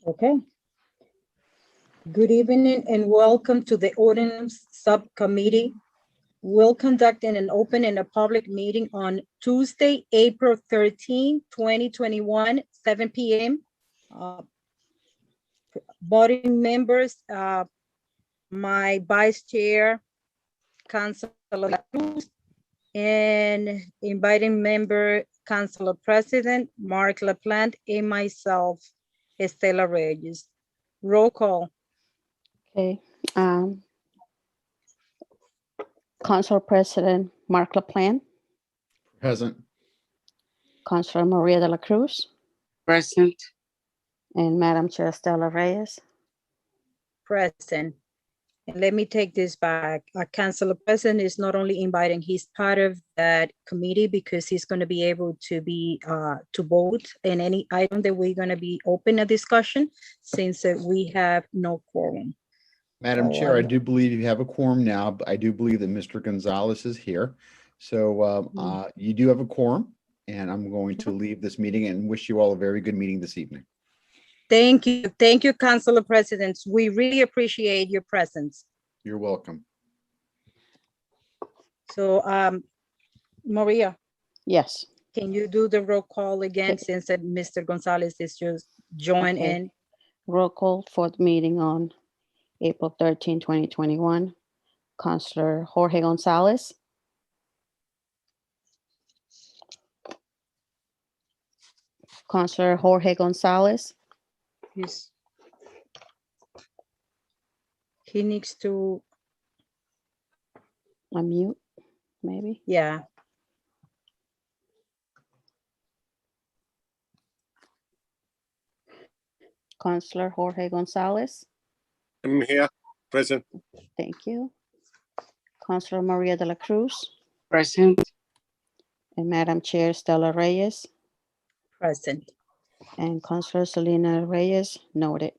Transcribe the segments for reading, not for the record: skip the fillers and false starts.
Okay. Good evening and welcome to the Ordinance Subcommittee. We'll conduct an open and a public meeting on Tuesday, April 13, 2021, 7 p.m. Voting members, my Vice Chair, Councilor Cruz, and inviting member, Councilor President, Mark LaPlante, and myself, Estela Reyes. Roll call. Okay. Council President Mark LaPlante, Present. Councilor Maria de la Cruz, Present. and Madam Chair Stella Reyes. Present. And let me take this back. Our Councilor President is not only inviting, he's part of that committee because he's going to be able to be to vote in any item that we're going to be open a discussion since we have no quorum. Madam Chair, I do believe you have a quorum now, but I do believe that Mr. Gonzalez is here. So you do have a quorum, and I'm going to leave this meeting and wish you all a very good meeting this evening. Thank you. Thank you, Councilor President. We really appreciate your presence. You're welcome. So, Maria, Yes. can you do the roll call again since that Mr. Gonzalez is just joined Okay. in? Roll call for the meeting on April 13, 2021. Councilor Jorge Gonzalez. Councilor Jorge Gonzalez. Yes. He needs to, Unmute, maybe. yeah. Councilor Jorge Gonzalez. I'm here. Present. Thank you. Councilor Maria de la Cruz, Present. and Madam Chair Stella Reyes, Present. and Councilor Selena Reyes, noted.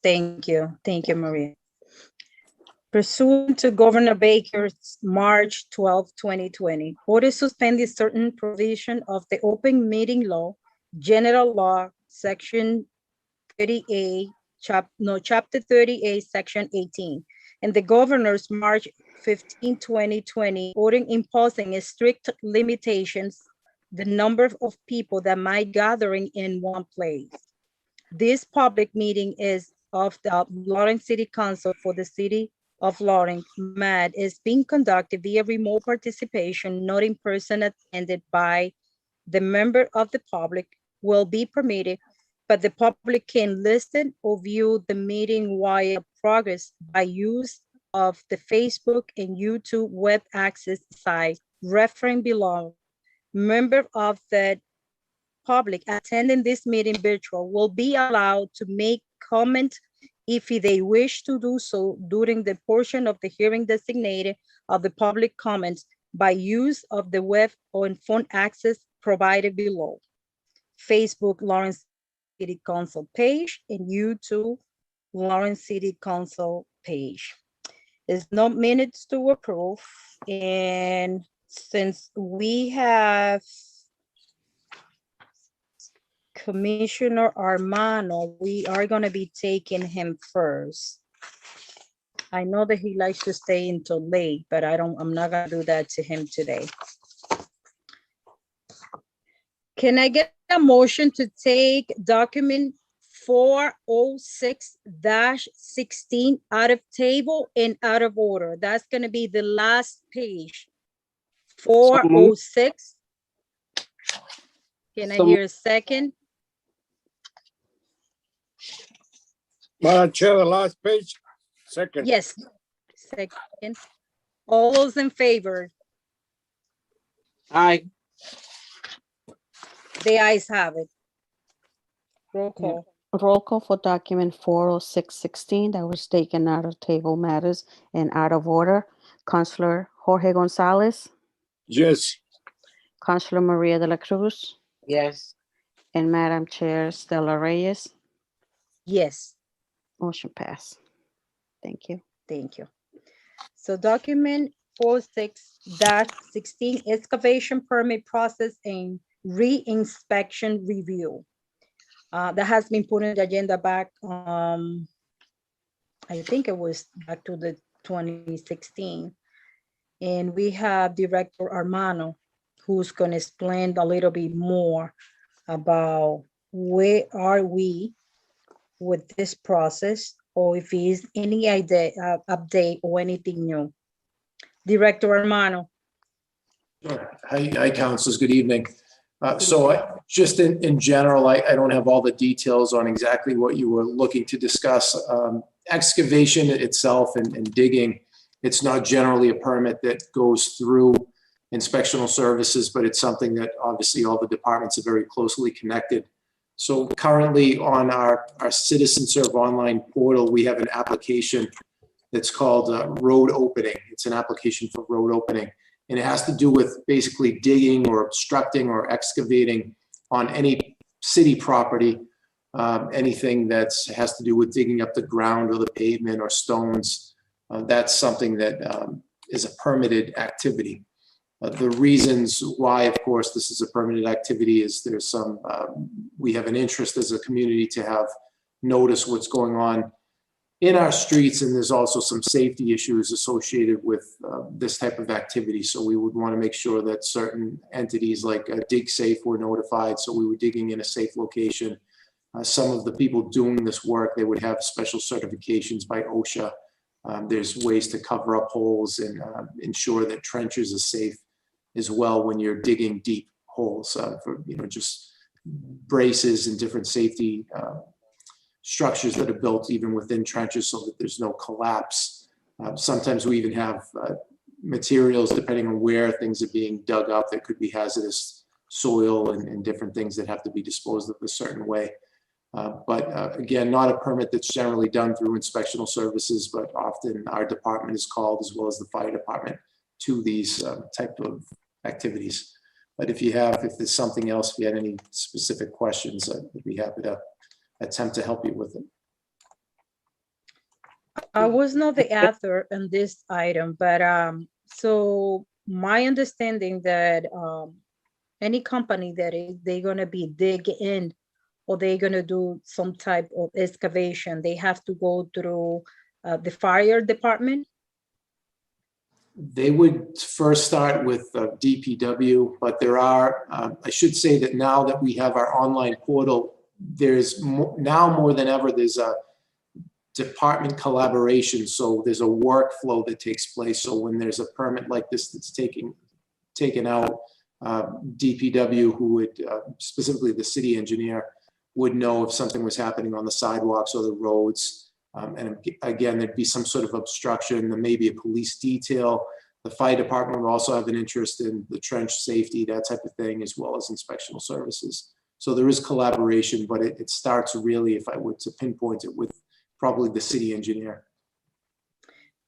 Thank you. Thank you, Maria. Pursuant to Governor Baker's March 12, 2020, order suspending certain provision of the open meeting law, general law, section 38, chapter 38, section 18, and the governor's March 15, 2020, order imposing a strict limitations the number of people that might gathering in one place. This public meeting is of the Lawrence City Council for the City of Lawrence, MAD, is being conducted via remote participation, not in person attended by the member of the public will be permitted, but the public can listen or view the meeting while progress by use of the Facebook and YouTube web access site referring below. Member of the public attending this meeting virtual will be allowed to make comment if they wish to do so during the portion of the hearing designated of the public comments by use of the web or phone access provided below. Facebook Lawrence City Council page and YouTube Lawrence City Council page. There's no minutes to approve, and since we have Commissioner Armano, we are going to be taking him first. I know that he likes to stay until late, but I'm not going to do that to him today. Can I get a motion to take document 406-16 out of table and out of order? That's going to be the last page. 406. Can I hear a second? Madam Chair, the last page. Second. Yes, second. All those in favor? Aye. The ayes have it. Roll call. Roll call for document 40616 that was taken out of table matters and out of order. Councilor Jorge Gonzalez, Yes. Councilor Maria de la Cruz, Yes. and Madam Chair Stella Reyes. Yes, Motion pass. Thank you. thank you. So document 46-16 excavation permit process and re-inspection review. That has been put on the agenda back, I think it was back to the 2016. And we have Director Armano, who's going to explain a little bit more about where are we with this process, or if there's any idea, update or anything new. Director Armano. Hi, councilors. Good evening. Just in general, I don't have all the details on exactly what you were looking to discuss. Excavation itself and digging, it's not generally a permit that goes through inspectional services, but it's something that obviously all the departments are very closely connected. So currently on our Citizen Serve online portal, we have an application that's called road opening. It's an application for road opening. And it has to do with basically digging or obstructing or excavating on any city property, anything that has to do with digging up the ground or the pavement or stones. That's something that is a permitted activity. The reasons why, of course, this is a permitted activity is there's some, we have an interest as a community to have notice what's going on in our streets, and there's also some safety issues associated with this type of activity. So we would want to make sure that certain entities like Dig Safe were notified, so we were digging in a safe location. Some of the people doing this work, they would have special certifications by OSHA. There's ways to cover up holes and ensure that trenches are safe as well when you're digging deep holes for, just braces and different safety structures that are built even within trenches so that there's no collapse. Sometimes we even have materials, depending on where things are being dug up, that could be hazardous soil and different things that have to be disposed of a certain way. But again, not a permit that's generally done through inspectional services, but often our department is called, as well as the fire department, to these type of activities. But if there's something else, if you had any specific questions, I'd be happy to attempt to help you with it. I was not the author on this item, but so my understanding that any company that they're going to be digging in or they're going to do some type of excavation, they have to go through the fire department. They would first start with DPW, but there are, I should say that now that we have our online portal, there's now more than ever, there's a department collaboration. So there's a workflow that takes place. So when there's a permit like this that's taken out, DPW, who would, specifically the city engineer, would know if something was happening on the sidewalks or the roads. And again, there'd be some sort of obstruction, there may be a police detail. The fire department would also have an interest in the trench safety, that type of thing, as well as inspectional services. So there is collaboration, but it starts really, if I were to pinpoint it, with probably the city engineer.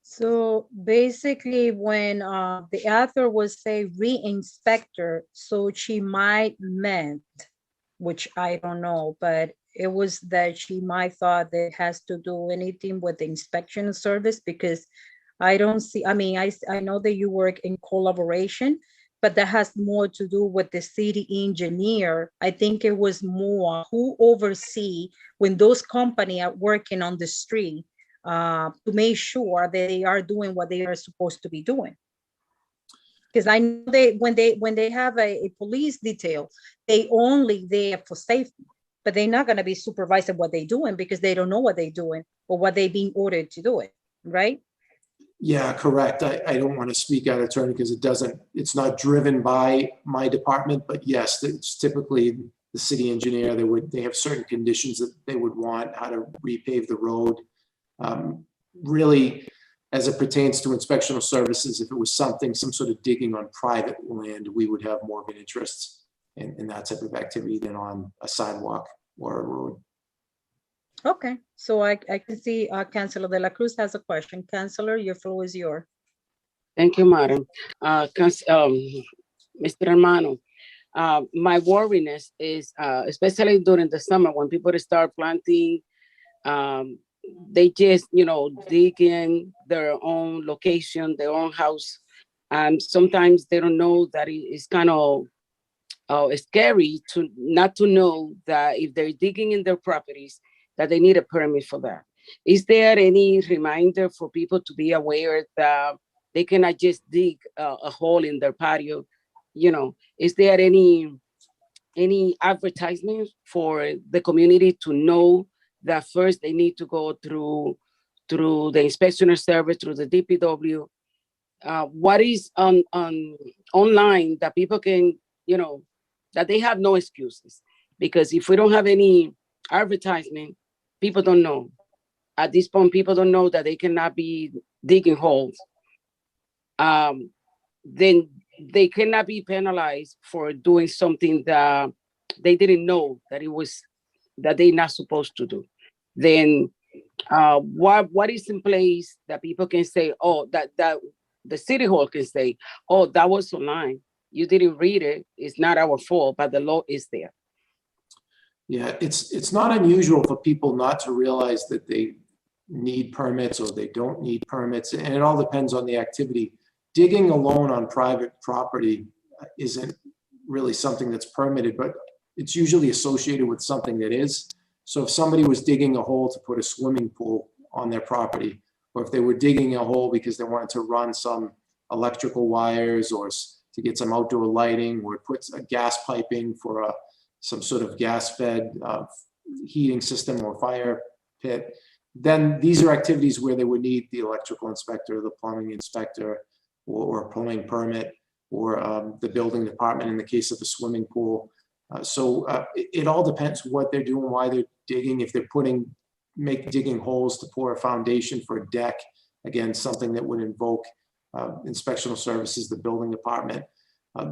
So basically when the author was say re-inspector, so she might meant, which I don't know, but it was that she might thought that it has to do anything with the inspection service, because I don't see, I mean, I know that you work in collaboration, but that has more to do with the city engineer. I think it was more who oversee when those companies are working on the street to make sure that they are doing what they are supposed to be doing. Because I know when they have a police detail, they only there for safety, but they're not going to be supervising what they're doing because they don't know what they're doing or what they're being ordered to do it, right? Yeah, correct. I don't want to speak out of turn because it's not driven by my department, but yes, it's typically the city engineer. They have certain conditions that they would want, how to repave the road. Really, as it pertains to inspectional services, if it was some sort of digging on private land, we would have more of an interest in that type of activity than on a sidewalk or a road. Okay, so I can see Councilor De La Cruz has a question. Councilor, your floor is yours. Thank you, Madam. Mr. Hermano, my worriness is, especially during the summer when people start planting, they just, dig in their own location, their own house. Sometimes they don't know that it's kind of scary to not to know that if they're digging in their properties, that they need a permit for that. Is there any reminder for people to be aware that they cannot just dig a hole in their patio? You know, is there any advertisement for the community to know that first they need to go through the inspection service, through the DPW? What is on online that people can, that they have no excuses? Because if we don't have any advertisement, people don't know. At this point, people don't know that they cannot be digging holes. Then they cannot be penalized for doing something that they didn't know that they're not supposed to do. Then what is in place that people can say, oh, that the city hall can say, oh, that was online. You didn't read it. It's not our fault, but the law is there. Yeah, it's not unusual for people not to realize that they need permits or they don't need permits, and it all depends on the activity. Digging alone on private property isn't really something that's permitted, but it's usually associated with something that is. So if somebody was digging a hole to put a swimming pool on their property, or if they were digging a hole because they wanted to run some electrical wires or to get some outdoor lighting, or put a gas piping for some sort of gas-fed heating system or fire pit, then these are activities where they would need the electrical inspector, the plumbing inspector, or plumbing permit, or the building department in the case of a swimming pool. So it all depends what they're doing, why they're digging. If they're digging holes to pour a foundation for a deck, again, something that would invoke inspectional services, the building department. I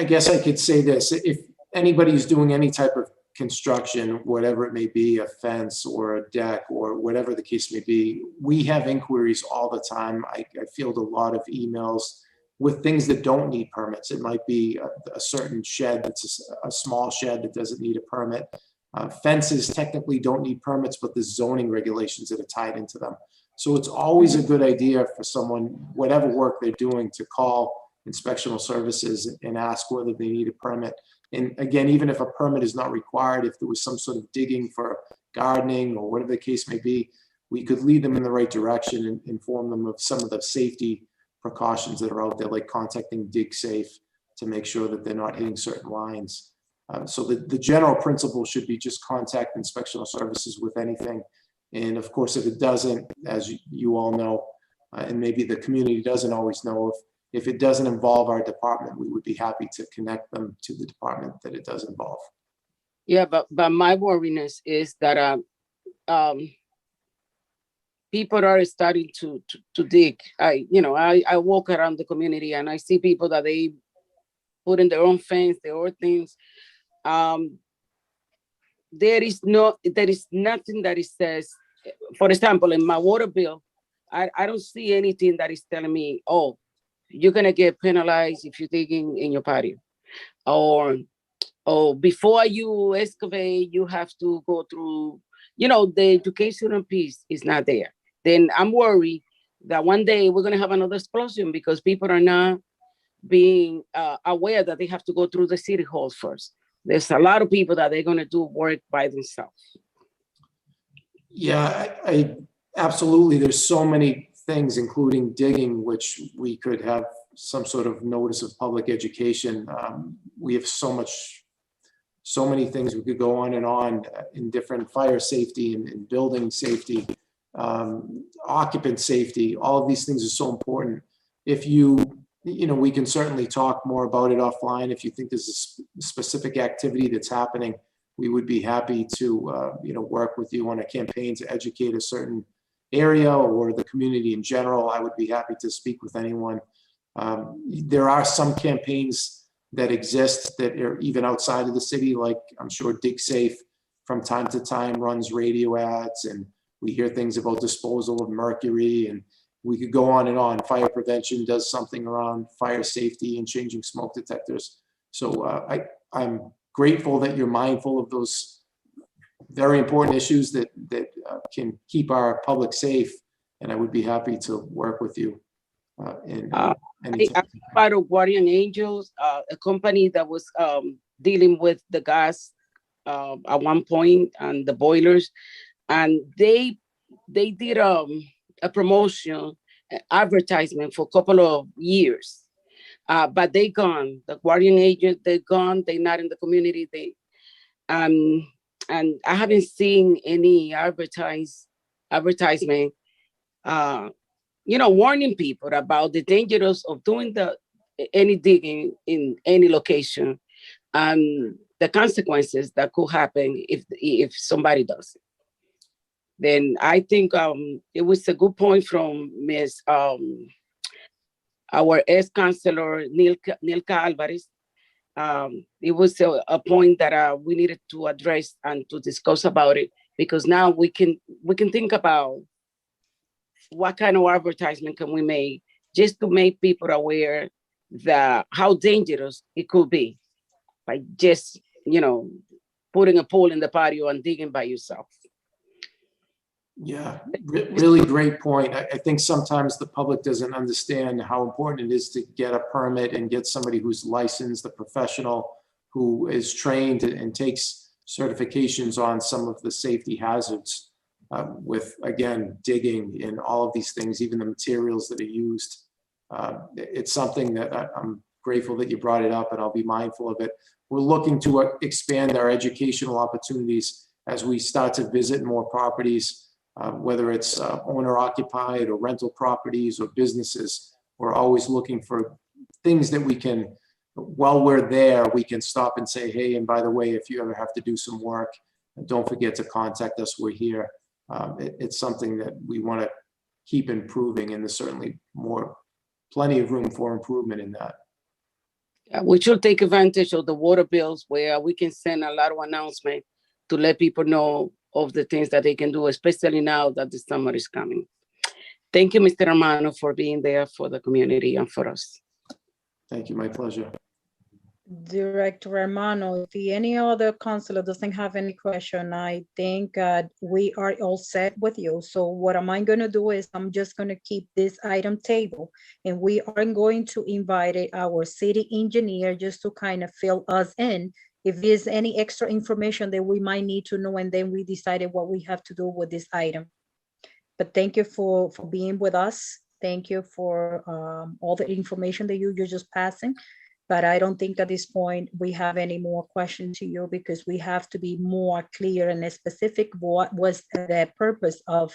guess I could say this: if anybody's doing any type of construction, whatever it may be, a fence or a deck or whatever the case may be, we have inquiries all the time. I field a lot of emails with things that don't need permits. It might be a certain shed that's a small shed that doesn't need a permit. Fences technically don't need permits, but there's zoning regulations that are tied into them. So it's always a good idea for someone, whatever work they're doing, to call inspectional services and ask whether they need a permit. And again, even if a permit is not required, if there was some sort of digging for gardening or whatever the case may be, we could lead them in the right direction and inform them of some of the safety precautions that are out there, like contacting DigSafe to make sure that they're not hitting certain lines. So the general principle should be just contact inspectional services with anything. And of course, if it doesn't, as you all know, and maybe the community doesn't always know, if it doesn't involve our department, we would be happy to connect them to the department that it does involve. Yeah, but my worriness is that people are starting to dig. I walk around the community and I see people that they put in their own fence, their own things. There is nothing that it says, for example, in my water bill, I don't see anything that is telling me, oh, you're gonna get penalized if you're digging in your patio, or before you excavate, you have to go through, the educational piece is not there. Then I'm worried that one day we're gonna have another explosion because people are not being aware that they have to go through the city halls first. There's a lot of people that they're gonna do work by themselves. Yeah, I absolutely. There's so many things, including digging, which we could have some sort of notice of public education. We have so many things we could go on and on in different fire safety and building safety, occupant safety. All of these things are so important. If we can certainly talk more about it offline. If you think there's a specific activity that's happening, we would be happy to work with you on a campaign to educate a certain area or the community in general. I would be happy to speak with anyone. There are some campaigns that exist that are even outside of the city, like I'm sure DigSafe from time to time runs radio ads, and we hear things about disposal of mercury, and we could go on and on. Fire prevention does something around fire safety and changing smoke detectors. So I'm grateful that you're mindful of those very important issues that can keep our public safe, and I would be happy to work with you. in I- any type I'm part of Guardian Angels, a company that was dealing with the gas at one point and the boilers, and they did a promotion, advertisement for a couple of years, but they gone. The Guardian Agent, they gone. They not in the community. They and I haven't seen any advertisement. Warning people about the dangers of doing any digging in any location and the consequences that could happen if somebody does it. Then I think it was a good point from Ms. Our ex-councilor Nilka Alvarez. It was a point that we needed to address and to discuss about it, because now we can think about what kind of advertisement can we make just to make people aware that how dangerous it could be by just, putting a pole in the patio and digging by yourself. Yeah, really great point. I think sometimes the public doesn't understand how important it is to get a permit and get somebody who's licensed, a professional who is trained and takes certifications on some of the safety hazards with, again, digging and all of these things, even the materials that are used. It's something that I'm grateful that you brought it up, and I'll be mindful of it. We're looking to expand our educational opportunities as we start to visit more properties. Whether it's owner occupied or rental properties or businesses, we're always looking for things that we can, while we're there, we can stop and say, hey, and by the way, if you ever have to do some work, don't forget to contact us, we're here. It's something that we want to keep improving, and there's certainly plenty of room for improvement in that. We should take advantage of the water bills where we can send a lot of announcements to let people know of the things that they can do, especially now that the summer is coming. Thank you, Mr. Romano, for being there for the community and for us. Thank you, my pleasure. Director Romano, if any other councilor doesn't have any question, I think we are all set with you. So what am I going to do is I'm just going to keep this item table, and we are going to invite our city engineer just to kind of fill us in if there's any extra information that we might need to know, and then we decided what we have to do with this item. But thank you for being with us. Thank you for all the information that you're just passing. But I don't think at this point we have any more questions to you, because we have to be more clear and specific what was the purpose of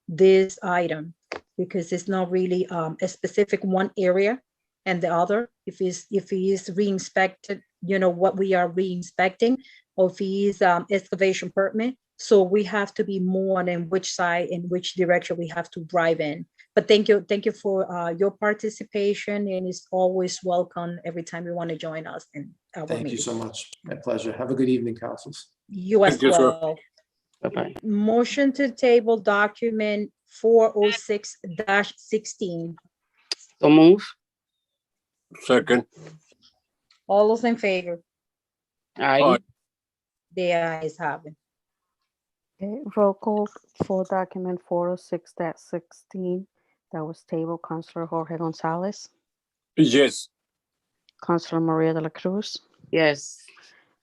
this item, because it's not really a specific one area and the other. If he is re-inspected, what we are re-inspecting, or if he is excavation permit. So we have to be more on in which side, in which direction we have to drive in. But thank you for your participation, and it's always welcome every time you want to join us in our Thank meeting. you so much. My pleasure. Have a good evening, councils. You as Thank you, sir. well. Bye-bye. Motion to table document 406-16. So move. Second. All those in favor? Aye. Aye. The ayes have it. Okay, roll call for document 406-16. That was tabled. Councilor Jorge Gonzalez, Yes. Councilor Maria de la Cruz, Yes.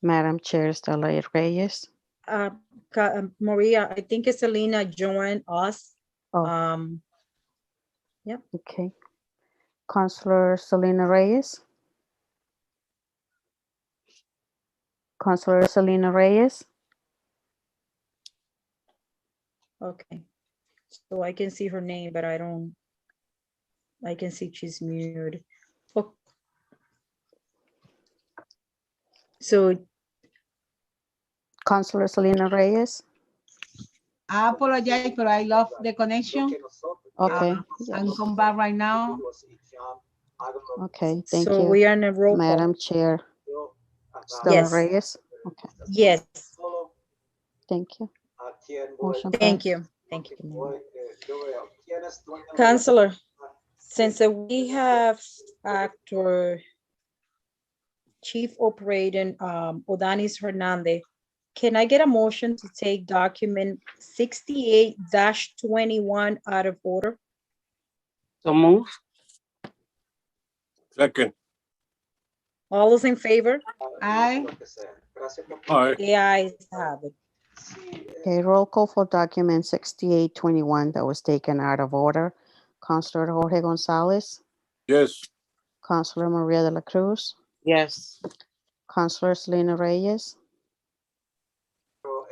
Madam Chair Stella Reyes. Maria, I think Selena joined us. Oh. Yep. Okay. Councilor Selena Reyes. Councilor Selena Reyes. Okay. So I can see her name, but I can see she's muted. Oh. So Councilor Selena Reyes. I apologize, but I lost the connection. Okay. I'm come back right now. Okay, thank so you. we are in a roll call. Madam Chair Stella Yes. Reyes. Okay, Yes. thank you. Motion Thank passed. you. Thank you. Councilor, since we have actor Chief Operating Odanis Hernandez, can I get a motion to take document 68-21 out of order? So move. Second. All those in favor? Aye. Aye. The ayes have it. Okay, roll call for document 6821 that was taken out of order. Counselor Jorge Gonzalez, Yes. Counselor Maria de la Cruz, Yes. Counselor Selena Reyes,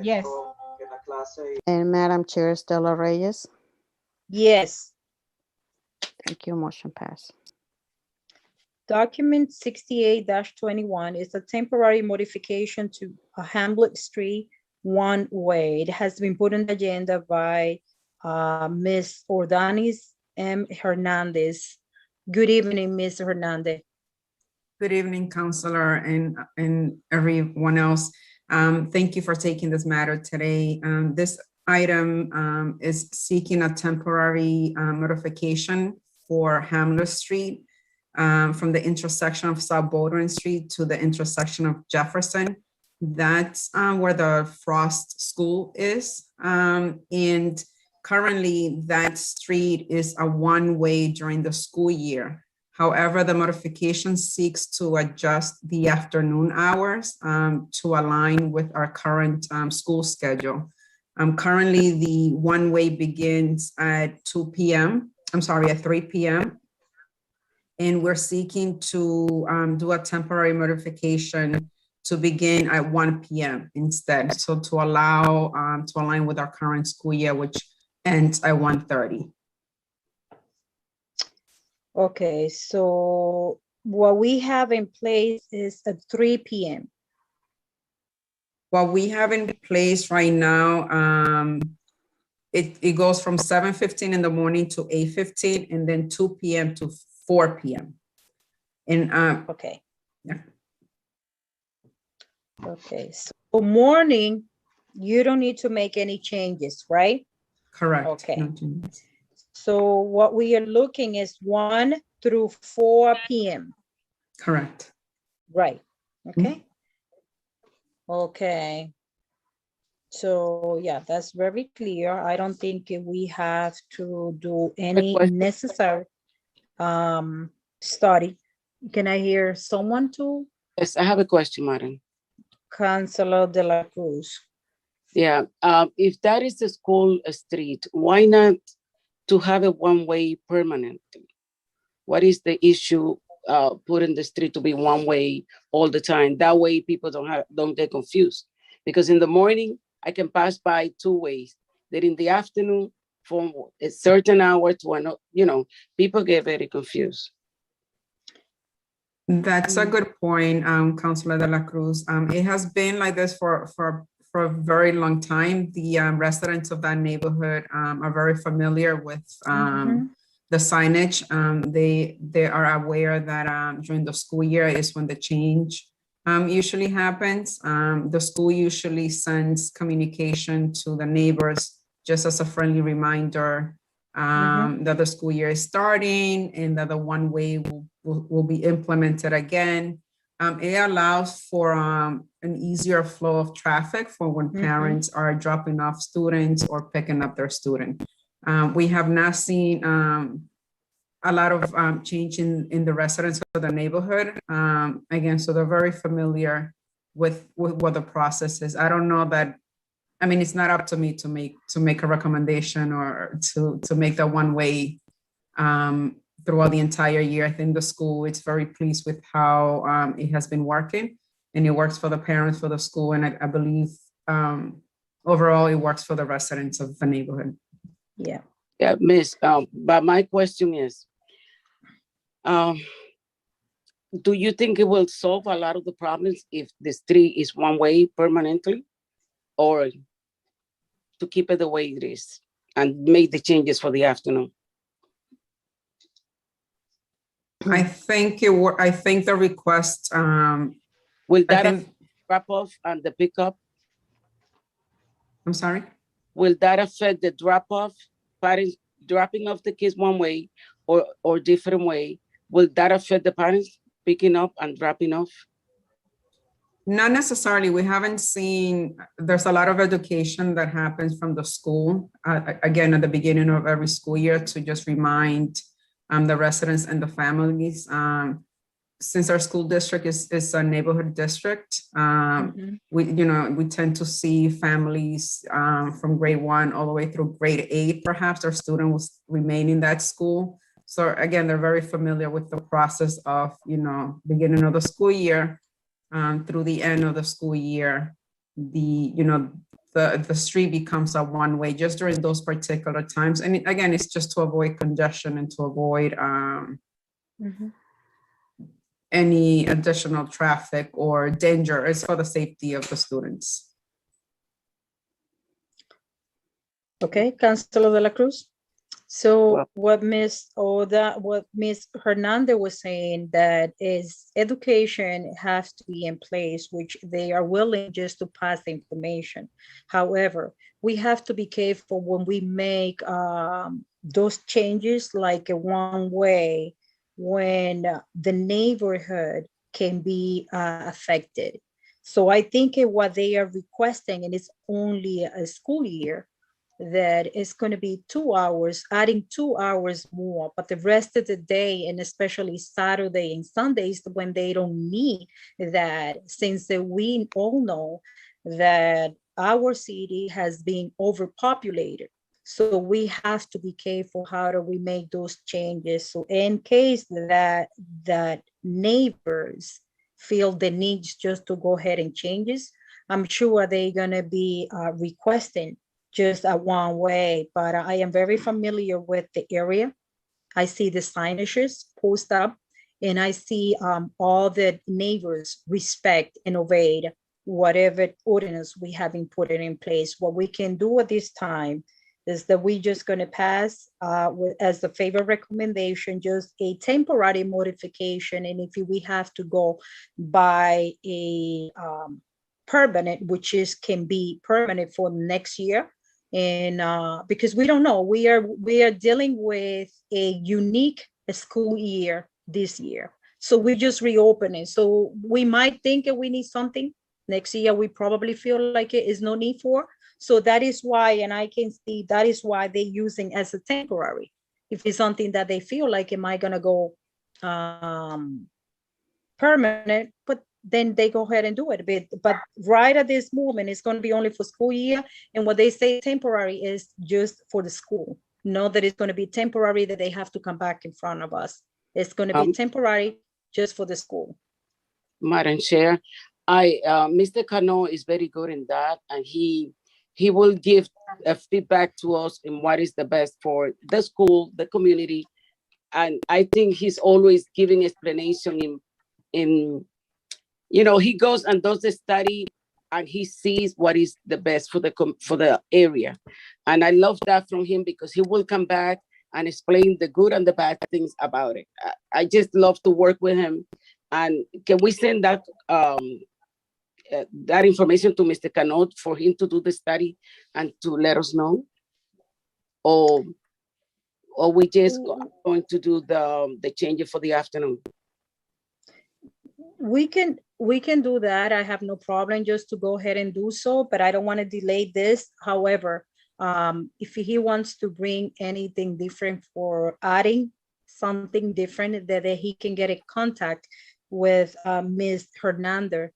Yes. and Madam Chair Stella Reyes. Yes. Thank you, motion passed. Document 68-21 is a temporary modification to a Hamlet Street one-way. It has been put on the agenda by Ms. Ordinance M. Hernandez. Good evening, Ms. Hernandez. Good evening, Counselor and everyone else. Thank you for taking this matter today. This item is seeking a temporary modification for Hamlet Street from the intersection of South Baldwin Street to the intersection of Jefferson. That's where the Frost School is. And currently that street is a one-way during the school year. However, the modification seeks to adjust the afternoon hours to align with our current school schedule. Currently, the one-way begins at 2 p.m. I'm sorry, at 3 p.m. And we're seeking to do a temporary modification to begin at 1 p.m. instead. So to allow, to align with our current school year, which ends at 1:30. Okay, so what we have in place is at 3 p.m. What we have in place right now, it goes from 7:15 in the morning to 8:15 and then 2 p.m. to 4 p.m. And Okay. yeah. Okay, so morning, you don't need to make any changes, right? Correct. Okay. No changes. So what we are looking is 1 through 4 p.m. Correct. Right, okay. Okay. So yeah, that's very clear. I don't think we have to do any question. necessary study. Can I hear someone to? Yes, I have a question, Madam. Councilor De La Cruz. Yeah, if that is the school street, why not to have a one-way permanently? What is the issue putting the street to be one way all the time? That way people don't get confused. Because in the morning, I can pass by two ways. Then in the afternoon, from a certain hour to another, people get very confused. That's a good point, Councilor De La Cruz. It has been like this for a very long time. The residents of that neighborhood are very familiar with the signage. They are aware that during the school year is when the change usually happens. The school usually sends communication to the neighbors just as a friendly reminder that the school year is starting and that the one way will be implemented again. It allows for an easier flow of traffic for when parents are dropping off students or picking up their student. We have not seen a lot of change in the residents of the neighborhood. Again, so they're very familiar with what the process is. I don't know that, I mean, it's not up to me to make a recommendation or to make that one way throughout the entire year. I think the school is very pleased with how it has been working, and it works for the parents, for the school, and I believe overall it works for the residents of the neighborhood. Yeah. Yeah, Miss, but my question is, do you think it will solve a lot of the problems if the street is one way permanently, or to keep it the way it is and make the changes for the afternoon? I think I think the request. Will that drop off and the pickup? I'm sorry. Will that affect the drop off, parents dropping off the kids one way or different way? Will that affect the parents picking up and dropping off? Not necessarily. We haven't seen, there's a lot of education that happens from the school, again, at the beginning of every school year to just remind the residents and the families since our school district is a neighborhood district, Mhm. we tend to see families from grade 1 all the way through grade 8, perhaps our student will remain in that school. So again, they're very familiar with the process of, beginning of the school year through the end of the school year. The street becomes a one-way just during those particular times. And again, it's just to avoid congestion and to avoid Mhm. any additional traffic or danger. It's for the safety of the students. Okay, Councilor De La Cruz. So Well- what Ms. Hernandez was saying, that is education has to be in place, which they are willing just to pass the information. However, we have to be careful when we make those changes, like a one way, when the neighborhood can be affected. So I think what they are requesting, and it's only a school year, that is going to be 2 hours, adding 2 hours more, but the rest of the day, and especially Saturday and Sundays, when they don't need that, since we all know that our city has been overpopulated. So we have to be careful how do we make those changes. So in case that neighbors feel the needs just to go ahead and changes, I'm sure they're going to be requesting just a one way, but I am very familiar with the area. I see the signages post up, and I see all the neighbors respect and obey whatever ordinance we have been putting in place. What we can do at this time is that we just going to pass as the favor recommendation, just a temporary modification. And if we have to go by a permanent, which can be permanent for next year. And because we don't know, we are dealing with a unique school year this year. So we just reopening. So we might think that we need something next year. We probably feel like it is no need for. So that is why, and I can see that is why they're using as a temporary. If it's something that they feel like am I gonna go permanent, but then they go ahead and do it. But right at this moment, it's going to be only for school year. And what they say temporary is just for the school. Not that it's going to be temporary that they have to come back in front of us. It's going to be temporary just for the school. Madam Chair, Mr. Cano is very good in that, and he will give a feedback to us in what is the best for the school, the community, and I think he's always giving explanation in he goes and does the study, and he sees what is the best for the area, and I love that from him because he will come back and explain the good and the bad things about it. I just love to work with him. And can we send that that information to Mr. Canot for him to do the study and to let us know? Or we just going to do the changes for the afternoon? We can do that. I have no problem just to go ahead and do so, but I don't want to delay this. However, if he wants to bring anything different for adding something different, that he can get in contact with Ms. Hernandez,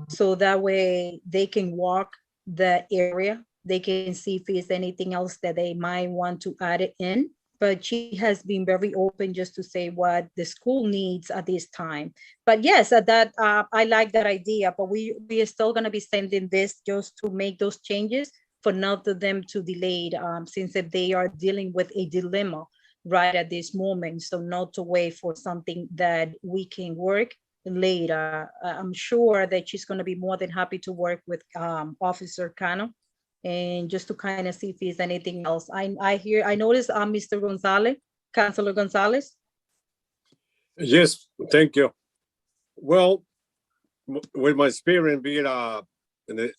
so that way they can walk the area. They can see if there's anything else that they might want to add it in. But she has been very open just to say what the school needs at this time. But yes, I like that idea, but we are still going to be sending this just to make those changes for not them to delay since if they are dealing with a dilemma right at this moment. So not to wait for something that we can work later. I'm sure that she's going to be more than happy to work with Officer Cano, and just to kind of see if there's anything else. I noticed Mr. Gonzalez, Councilor Gonzalez. Yes, thank you. Well, with my experience being in the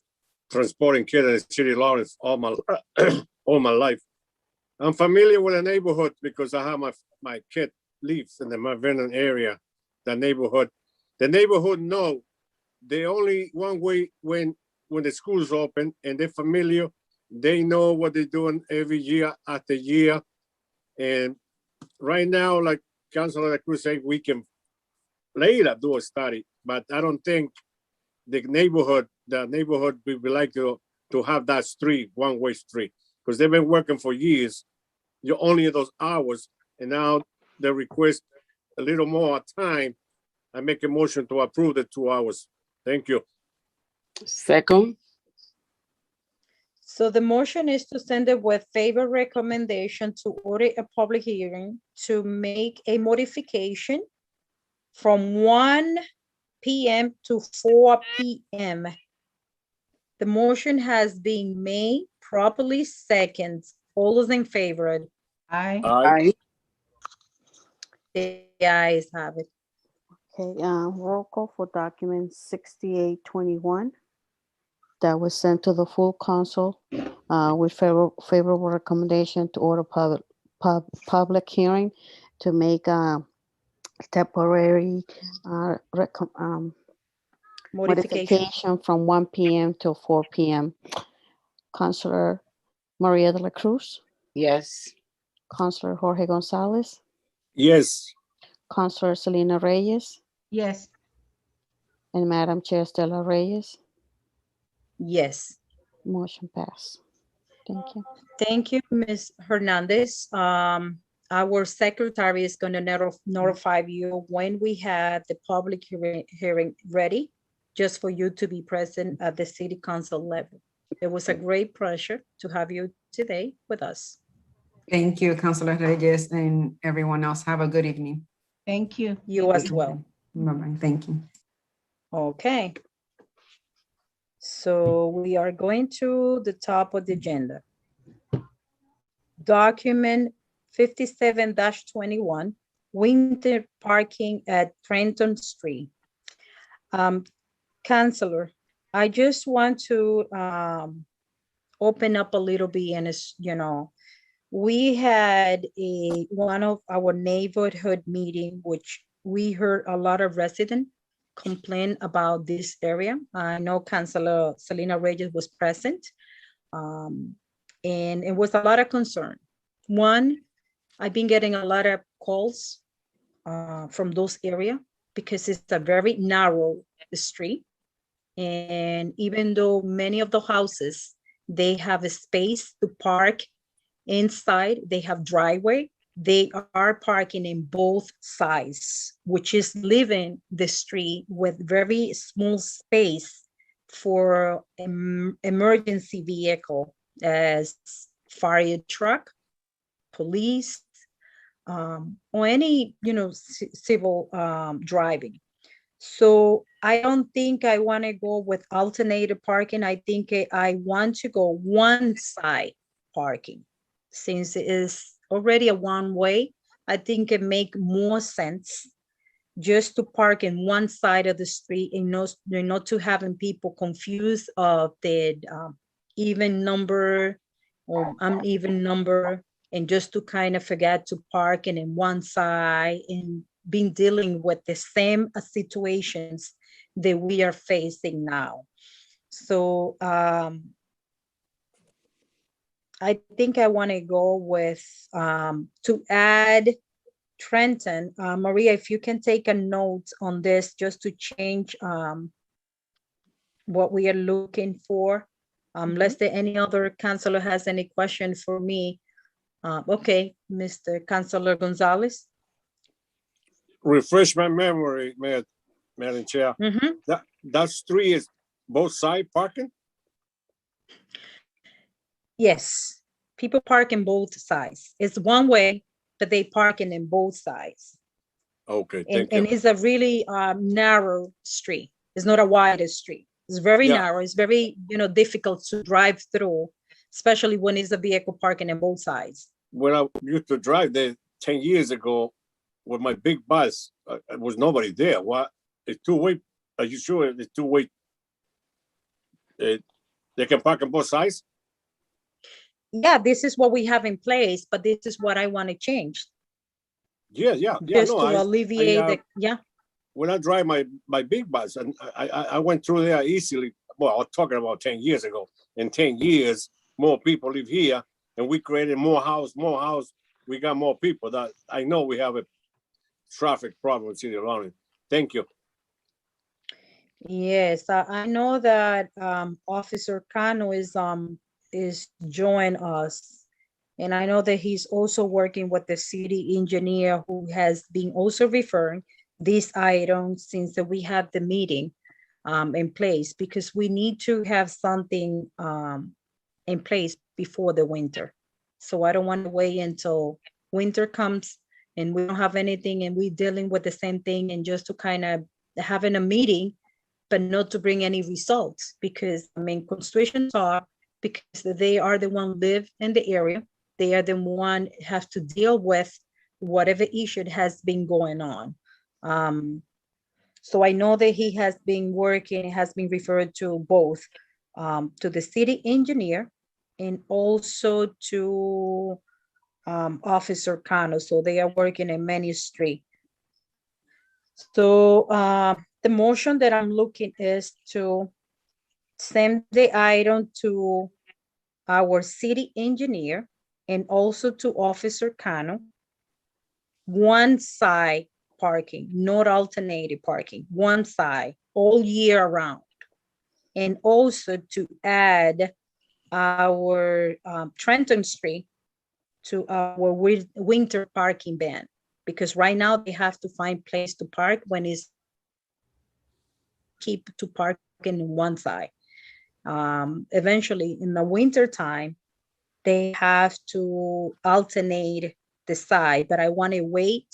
transporting kids in the city of Lawrence all my life, I'm familiar with the neighborhood because I have my kid lives in the Mount Vernon area. The neighborhood know the only one way when the school's open and they're familiar, they know what they're doing every year after year. And right now, like Councilor De La Cruz said, we can later do a study, but I don't think the neighborhood we would like to have that street, one-way street, because they've been working for years. You're only those hours, and now they request a little more time. I make a motion to approve the 2 hours. Thank you. Second, So the motion is to send it with favor recommendation to order a public hearing to make a modification from 1 p.m. to 4 p.m. The motion has been made properly second. All those in favor? Aye. Aye. The ayes have it. Okay, roll call for document 6821. That was sent to the full council with favorable recommendation to order public hearing to make a temporary modification from 1 p.m. till 4 p.m. Councilor Maria de la Cruz, yes. Councilor Jorge Gonzalez, Yes. Councilor Selena Reyes, Yes. and Madam Chair Stella Reyes. Yes. Motion pass. Thank you. Thank you, Ms. Hernandez. Our secretary is going to notify you when we have the public hearing ready, just for you to be present at the city council level. It was a great pleasure to have you today with us. Thank you, Councilor Reyes, and everyone else. Have a good evening. Thank you. You as well. Bye-bye. Thank you. Okay. So we are going to the top of the agenda. Document 57-21, winter parking at Trenton Street. Councilor, I just want to open up a little bit, and we had one of our neighborhood meeting, which we heard a lot of residents complain about this area. I know Councilor Selena Reyes was present, and it was a lot of concern. One, I've been getting a lot of calls from those areas because it's a very narrow street. And even though many of the houses, they have a space to park inside, they have driveway, they are parking in both sides, which is leaving the street with very small space for emergency vehicle as fire truck, police, or any, civil driving. So I don't think I want to go with alternative parking. I think I want to go one side parking. Since it is already a one-way, I think it makes more sense just to park in one side of the street and not to having people confused of the even number or uneven number, and just to kind of forget to park in one side and been dealing with the same situations that we are facing now. So I think I want to go with to add Trenton. Maria, if you can take a note on this just to change what we are looking for. Unless there any other councilor has any question for me. Okay, Mr. Councilor Gonzalez. Refresh my memory, Madam Chair. That street is both side parking? Yes, people park in both sides. It's one way, but they parking in both sides. Okay, thank you. And it's a really narrow street. It's not a wide street. It's very narrow. It's very, difficult to drive through, especially when it's a vehicle parking on both sides. When I used to drive there 10 years ago with my big bus, there was nobody there. What? It's two-way. Are you sure it's two-way? They can park on both sides? Yeah, this is what we have in place, but this is what I want to change. Yeah. Just to alleviate When I drive my big bus, and I went through there easily. Well, I was talking about 10 years ago. In 10 years, more people live here, and we created more house. We got more people. That I know we have a traffic problem in City of Lawrence. Thank you. Yes, I know that Officer Cano is joining us. And I know that he's also working with the city engineer who has been also referring these items since that we have the meeting in place, because we need to have something in place before the winter. So I don't want to wait until winter comes and we don't have anything and we're dealing with the same thing, and just to kind of having a meeting but not to bring any results, because I mean, constitutions are, because they are the one live in the area, they are the one have to deal with whatever issue has been going on. So I know that he has been working, has been referred to both to the city engineer and also to Officer Cano. So they are working in many streets. So the motion that I'm looking is to send the item to our city engineer and also to Officer Cano. One side parking, not alternative parking, one side all year round. And also to add our Trenton Street to our winter parking ban, because right now they have to find place to park when it's keep to park in one side. Eventually in the winter time, they have to alternate the side, but I want to wait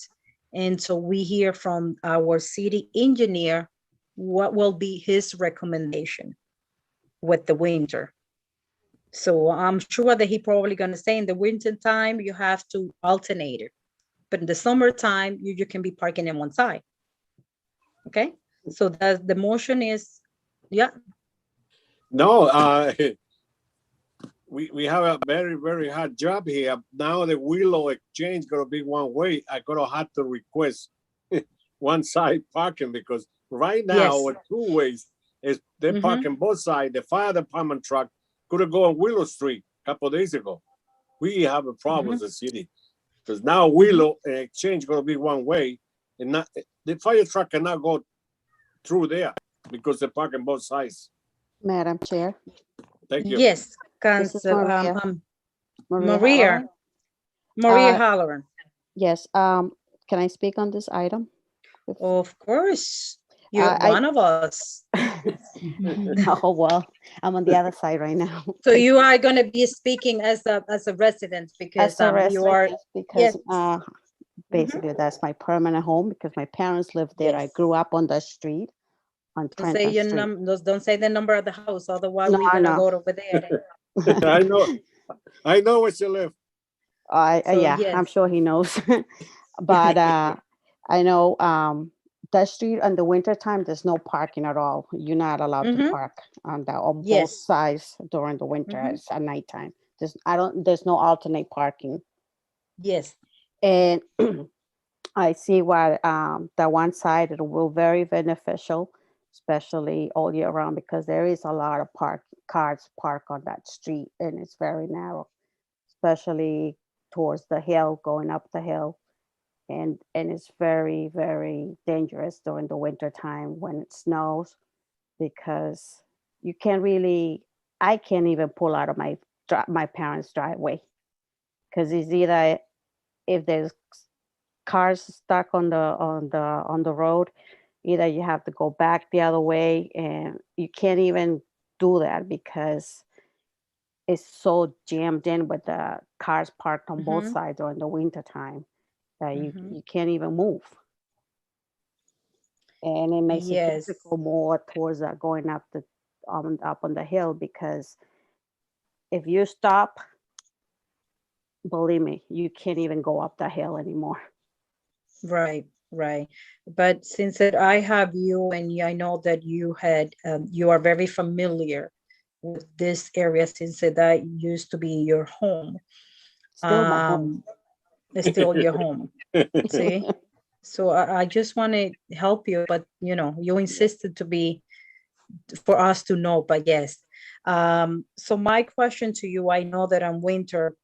until we hear from our city engineer what will be his recommendation with the winter. So I'm sure that he probably going to say in the winter time you have to alternate it, but in the summertime you can be parking in one side. Okay, so the motion is, yeah. No, we have a very, very hard job here. Now the Willow Exchange gonna be one way. I gonna have to request one side parking, because right now Yes. with two ways is they're Mhm. parking both sides. The fire department truck could have gone on Willow Street a couple of days ago. We have a problem with the city, because now Willow Exchange gonna be one way, and not the fire truck cannot go through there because they're parking both sides. Madam Chair, Thank you. Yes, this is Council, Maria. Maria Uh, Halloran. Yes, can I speak on this item? Of course, you're I- one of us. Oh, well, I'm on the other side right now. So you are going to be speaking as a resident, because As a you are, resident, because yes. basically that's my permanent home, because my parents lived there. I Yes. grew up on that street, on Don't say Trenton your Street. don't say the number of the house, otherwise No, we're gonna no. go over there. I know where you live. So, Yeah, I'm yes. sure he knows. But I know that street in the winter time, there's no parking at all. You're not allowed to Mhm. park on both Yes. sides during the winter. Mhm. It's at nighttime. There's no alternate parking. Yes. And I see why that one side it will very beneficial, especially all year round, because there is a lot of cars park on that street, and it's very narrow, especially towards the hill, going up the hill. And it's very, very dangerous during the winter time when it snows, because you can't really, I can't even pull out of my parents' driveway, because it's either, if there's cars stuck on the road, either you have to go back the other way, and you can't even do that because it's so jammed in with the cars parked on both Mhm. sides during the winter time that Mhm. you can't even move. And it makes it Yes. difficult more towards going up on the hill, because if you stop, believe me, you can't even go up the hill anymore. Right, right. But since that I have you, and I know that you are very familiar with this area, since that used to be your home. Still my home. It's still your home. See? So I just want to help you, but you insisted for us to know, but yes. So my question to you, I know that in winter,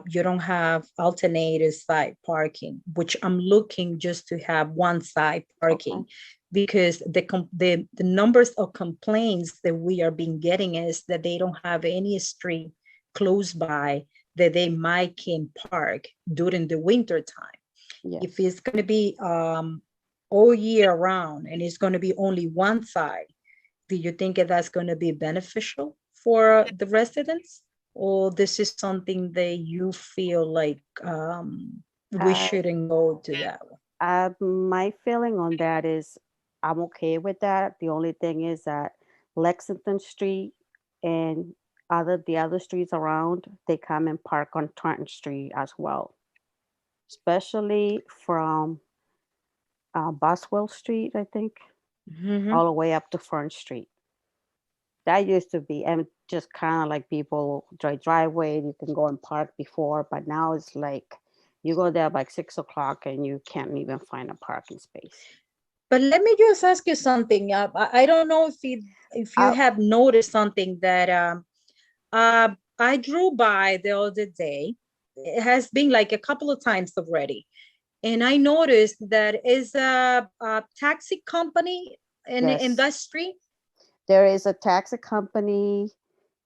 you don't have alternative side parking, which I'm looking just to have one side parking. Okay. because the numbers of complaints that we are being getting is that they don't have any street close by that they might can park during the winter time. Yes. If it's going to be all year round and it's going to be only one side, do you think that that's going to be beneficial for the residents? Or this is something that you feel like we shouldn't go to that one? My feeling on that is I'm okay with that. The only thing is that Lexington Street and the other streets around, they come and park on Trenton Street as well, especially from Boswell Street, I think, Mhm. all the way up to Front Street. That used to be, and just kind of like people driveway, you can go and park before, but now it's like you go there by 6 o'clock and you can't even find a parking space. But let me just ask you something. I don't know if you have noticed something that I drove by the other day. It has been like a couple of times already. And I noticed that is a taxi company in Yes. that street. There is a taxi company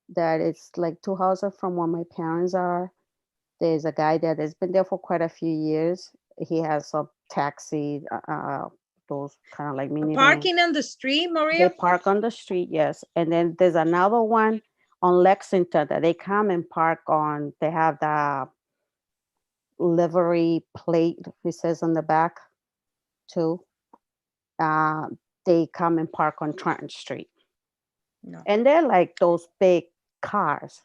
that is like 2 houses from where my parents are. There's a guy that has been there for quite a few years. He has a taxi, those kind of like minivans. Parking on the street, They Maria? park on the street, yes. And then there's another one on Lexington that they come and park on. They have the livery plate, it says on the back too. They come and park on Trenton Street. No. And they're like those big cars.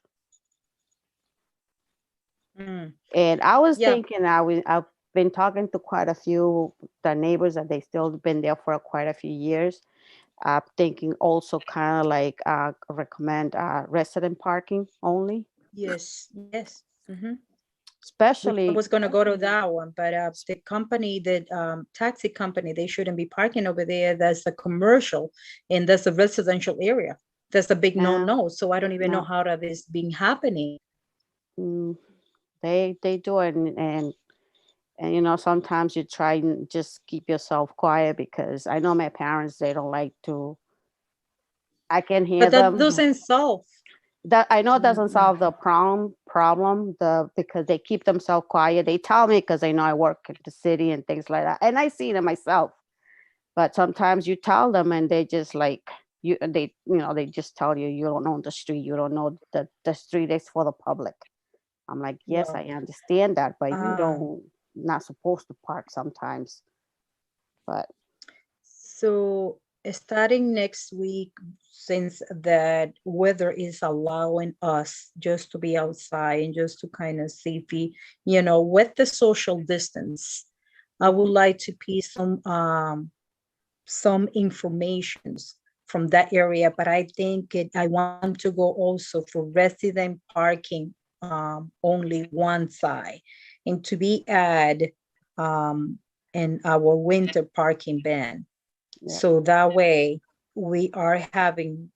Mm. And I was Yeah. thinking, I've been talking to quite a few the neighbors that they still been there for quite a few years. Thinking also kind of like recommend resident parking only, Yes. Yes. Mhm. I especially. was going to go to that one, but the company that taxi company, they shouldn't be parking over there. That's a commercial and that's a residential area. That's a big no. So I don't even know No. how that is being happening. They do it, and you know, sometimes you try and just keep yourself quiet, because I know my parents, they don't like to. I can hear But that them. doesn't solve. That I know doesn't Mm, solve the problem, because they keep themselves quiet. They tell me because they know I work in the city and things like that, and I see them myself. But sometimes you tell them and they just like they just tell you, you don't know the street, you don't know the street is for the public. I'm like, yes, I No. understand that, but you Um, don't not supposed to park sometimes. But So starting next week, since that weather is allowing us just to be outside and just to kind of see, with the social distance, I would like to piece some informations from that area, but I think I want to go also for resident parking only one side, and to be add in our winter parking ban. yeah, So that way we are having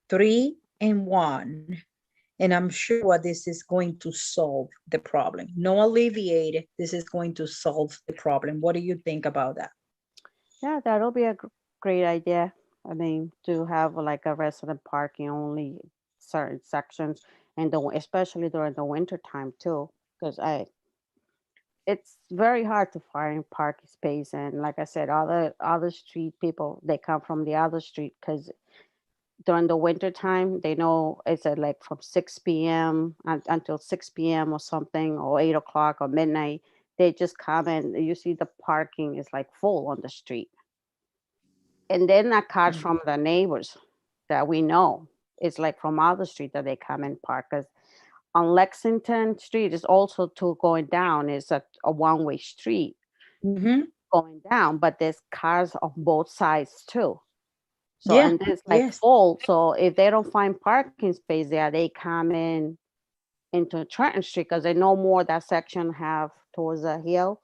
3 and 1. And I'm sure this is going to solve the problem. No alleviate it. This is going to solve the problem. What do you think about that? yeah, that'll be a great idea. I mean, to have like a resident parking only certain sections, and especially during the winter time too, because it's very hard to find parking space. And like I said, other street people, they come from the other street, because during the winter time, they know it's at like from 6 p.m. Until 6 p.m. or something, or 8 o'clock or midnight. They just come and you see the parking is like full on the street. And they're not cars Mm. from the neighbors that we know. It's like from other street that they come and park. 'Cause on Lexington Street is also two going down. It's a one-way street Mhm. going down, but there's cars on both sides too. So, Yeah, and it's like yes. full. So if they don't find parking space there, they come in into Trenton Street, because they know more that section have towards the hill.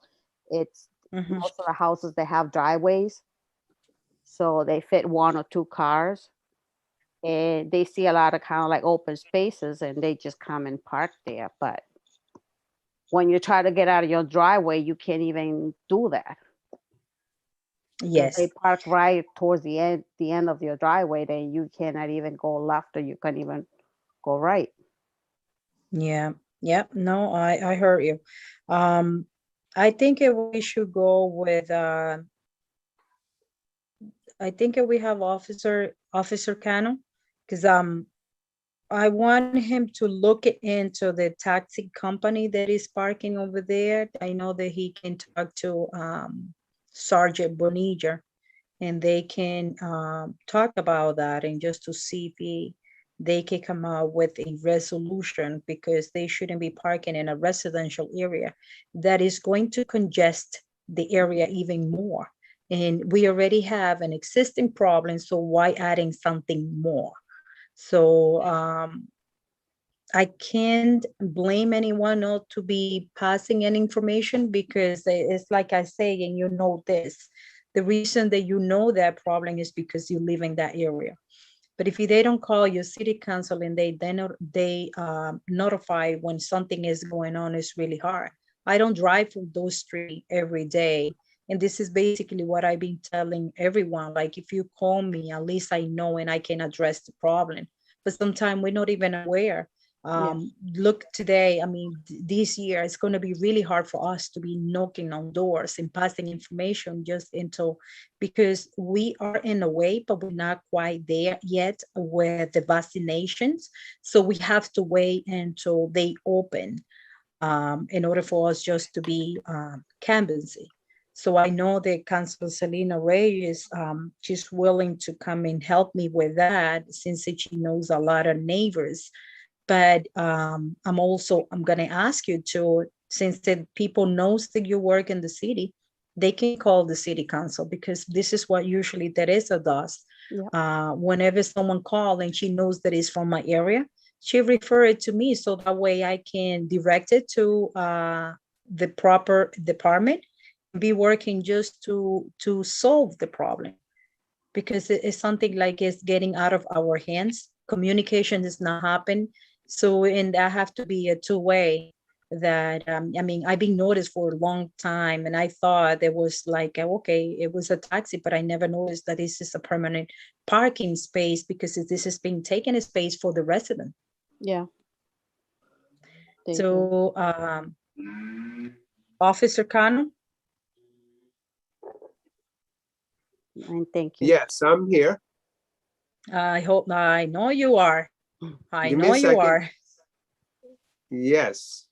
It's Mhm. most of the houses, they have driveways. So they fit one or two cars. And they see a lot of kind of like open spaces and they just come and park there. But when you try to get out of your driveway, you can't even do that. If Yes, they park right towards the end of your driveway, then you cannot even go left or you can't even go right. yeah, no, I heard you. I think we should go with, I think we have Officer Cano, because I want him to look into the taxi company that is parking over there. I know that he can talk to Sergeant Bonilla, and they can talk about that, and just to see if they can come out with a resolution, because they shouldn't be parking in a residential area that is going to congest the area even more. And we already have an existing problem, so why adding something more? So I can't blame anyone not to be passing any information, because it's like I say, and you know this, the reason that you know that problem is because you live in that area. But if they don't call your city council and they notify when something is going on, it's really hard. I don't drive through those streets every day. And this is basically what I've been telling everyone. Like, if you call me, at least I know and I can address the problem. But sometimes we're not even aware. Look today, I mean, this year, it's going to be really hard for us to be knocking on doors and passing information just until, because we are in a way, but we're not quite there yet with the vaccinations. So we have to wait until they open in order for us just to be canvassing. So I know that Councilor Selena Reyes, she's willing to come and help me with that, since she knows a lot of neighbors. But I'm going to ask you to, since the people knows that you work in the city, they can call the city council, because this is what usually Teresa does. Whenever someone calls and she knows that it's from my area, she refer it to me, so that way I can direct it to the proper department, be working just to solve the problem, because it's something like it's getting out of our hands. Communication is not happening. So, and that have to be a two-way. That I mean, I've been noticed for a long time, and I thought it was like, okay, it was a taxi, but I never noticed that this is a permanent parking space, because this is being taken a space for the resident. Yeah. Thank you. So Officer Kano, And thank you. Yes, I'm here. I know you are. I Give me know a you second. are. Yes.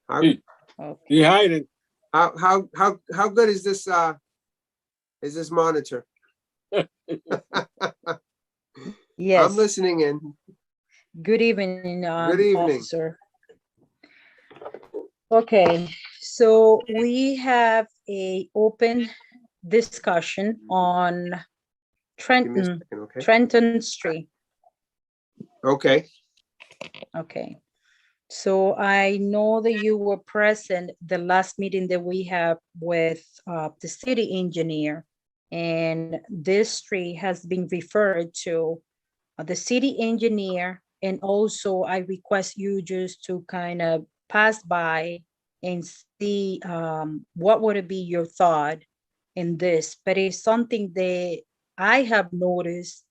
How Okay. He hiding. how good is this monitor? Yes. I'm listening in. Good evening, Good evening. officer. Okay, so we have a open discussion on Give me a Trenton, second, okay? Trenton Street. Okay. Okay. So I know that you were present the last meeting that we have with the city engineer, and this street has been referred to the city engineer. And also I request you just to kind of pass by and see what would it be your thought in this. But it's something that I have noticed,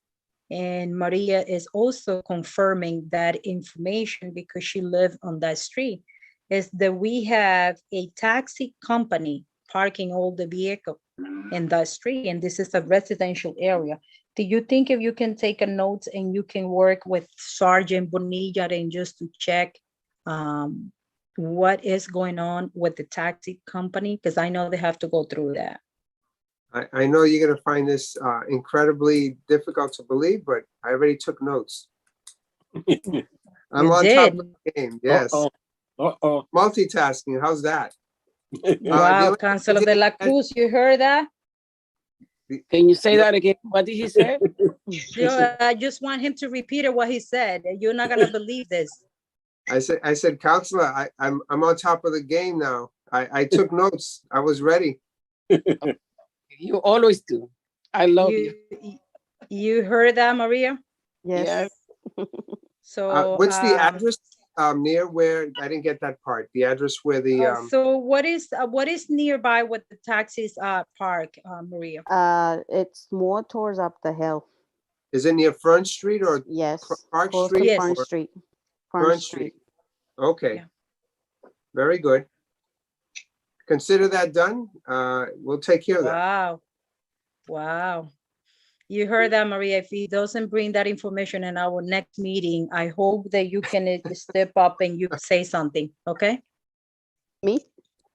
and Maria is also confirming that information because she lived on that street, is that we have a taxi company parking all the vehicles in that street, and this is a residential area. Do you think if you can take a note and you can work with Sergeant Bonilla and just to check what is going on with the taxi company? Because I know they have to go through that. I know you're gonna find this incredibly difficult to believe, but I already took notes. I'm You on top did? of the game, yes. Uh-oh. Multitasking, how's that? Wow, only Councilor thing de la is- Cruz, you heard that? Can you say that again? What did he say? I just want him to repeat what he said. You're not gonna believe this. I said, Counselor, I'm on top of the game now. I took notes. I was ready. You always do. I love you. You heard that, Maria? Yes. So What's the address? near where, I didn't get that part, the address where the, So what is nearby with the taxis park, Maria? It's more towards up the hill. is it near Front Street or Yes. Park close to Street? Yes. Front or- Street. Front Street. Okay. Yeah. Very good. Consider that done. We'll take care of that. Wow. Wow. You heard that, Maria. If he doesn't bring that information in our next meeting, I hope that you can step up and you say something, okay? Me?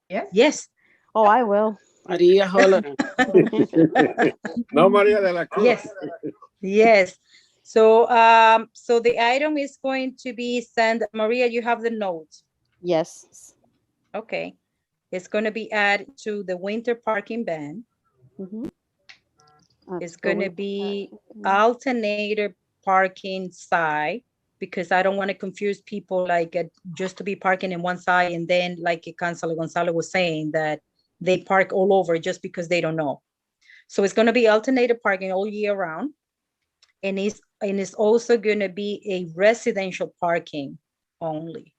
Yes. Yes, Oh, I will. Maria, hold on. No, Maria de la Cruz. yes, yes. So, so the item is going to be sent, Maria, you have the notes. Yes. Okay. It's going to be added to the winter parking ban. Mhm. It's So going to we- be alternative parking side, because I don't want to confuse people like just to be parking in one side and then like Councilor Gonzalez was saying that they park all over just because they don't know. So it's going to be alternative parking all year round. And it's also going to be a residential parking only.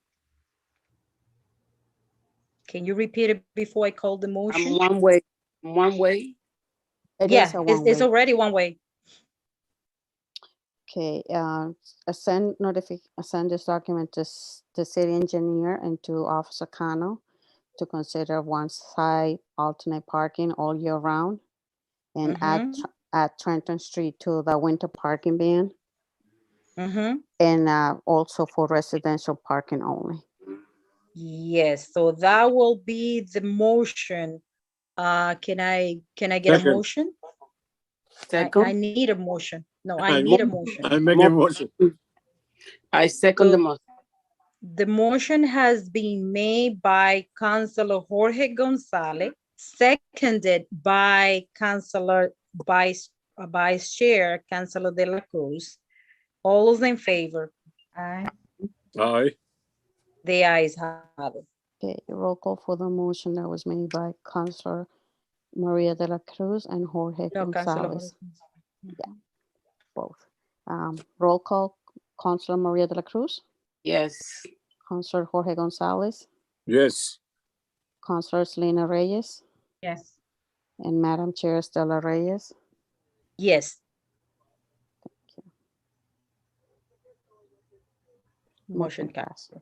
Can you repeat it before I call the motion? One way, one way. It Yeah, is a it's one-way. already one way. Okay, send this document to the city engineer and to Officer Cano to consider one side alternate parking all year round and add Trenton Street to the winter parking ban and also for residential parking only. Yes, so that will be the motion. Can I get a Second. motion? I Second. need a motion. No, I need a motion. I make a motion. I second the motion. The motion has been made by Councilor Jorge Gonzalez, seconded by Councilor Vice Chair, Councilor De La Cruz. All those in favor? Aye. Aye. The ayes have it. Okay, roll call for the motion that was made by Councilor Maria de la Cruz and Jorge No, Councilor Gonzalez, Jorge. both. Roll call, Councilor Maria de la Cruz, Yes. Councilor Jorge Gonzalez, Yes. Councilor Selena Reyes, Yes. and Madam Chair Stella Reyes. Yes, Motion motion passed.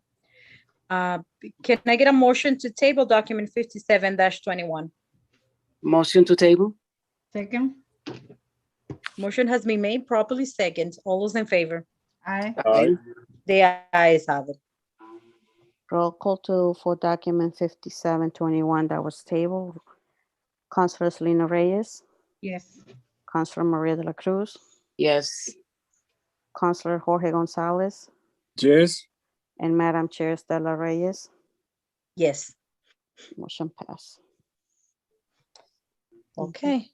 can I get a motion to table document 57-21? Motion to table. Second. Motion has been made properly second. All those in favor? Aye. Aye. The ayes have it. Roll call for document 5721 that was tabled. Councilor Selena Reyes, Yes. Councilor Maria de la Cruz, Yes. Councilor Jorge Gonzalez, Yes. and Madam Chair Stella Reyes. Yes, Motion passed. okay.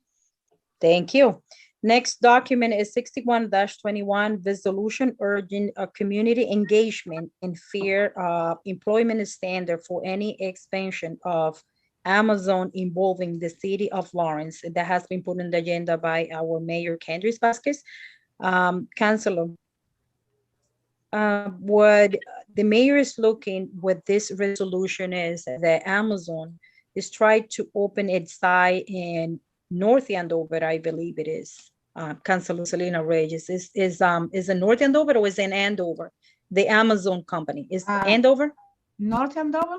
Thank you. Next document is 61-21, resolution urging a community engagement and fair employment standard for any expansion of Amazon involving the city of Lawrence. That has been put on the agenda by our Mayor Candice Vasquez. Councilor, what the mayor is looking with this resolution is that Amazon is trying to open its site in North Andover, I believe it is. Councilor Selena Reyes is it North Andover or is it in Andover? The Amazon company is Andover? North Andover?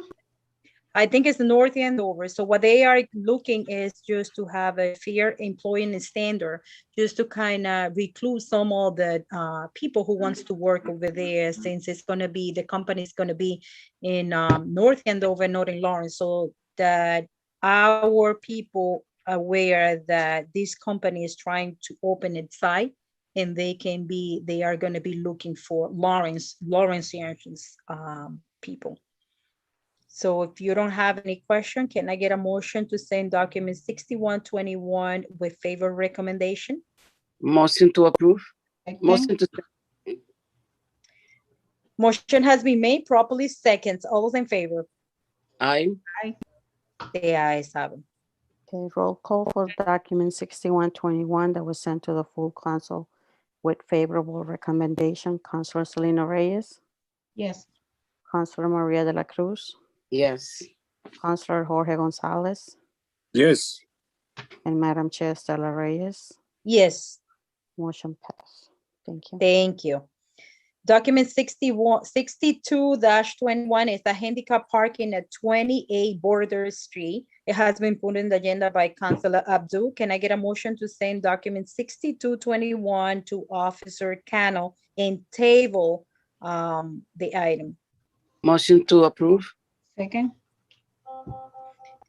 I think it's North Andover. So what they are looking is just to have a fair employment standard, just to kind of recluse some of the people who wants to work over there, since it's going to be, the company is going to be in North Andover, not in Lawrence, so that our people aware that this company is trying to open its site and they are going to be looking for Lawrenceans people. So if you don't have any question, can I get a motion to send document 6121 with favor recommendation? Motion to approve. Second. Motion to. Motion has been made properly second. All those in favor? Aye. The ayes have it. Okay, roll call for document 6121 that was sent to the full council with favorable recommendation. Councilor Selena Reyes, Yes. Counselor Maria de la Cruz, Yes. Counselor Jorge Gonzalez, Yes. and Madam Chair Stella Reyes. Yes, Motion passed. Thank you. thank you. Document 62-21 is the handicap parking at 28 Border Street. It has been put in the agenda by Councilor Abdul. Can I get a motion to send document 62-21 to Officer Cano and table the item? Motion to approve. Second.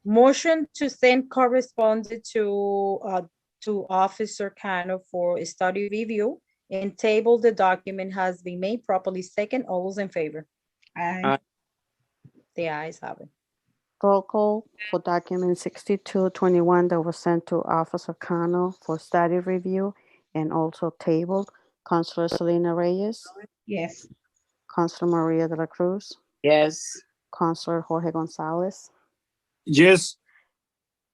Motion to send correspondence to Officer Cano for a study review and table the document has been made properly second. All those in favor? Aye. The ayes have it. Roll call for document 6221 that was sent to Officer Cano for study review and also tabled. Counselor Selena Reyes, Yes. Counselor Maria de la Cruz, Yes. Counselor Jorge Gonzalez, Yes.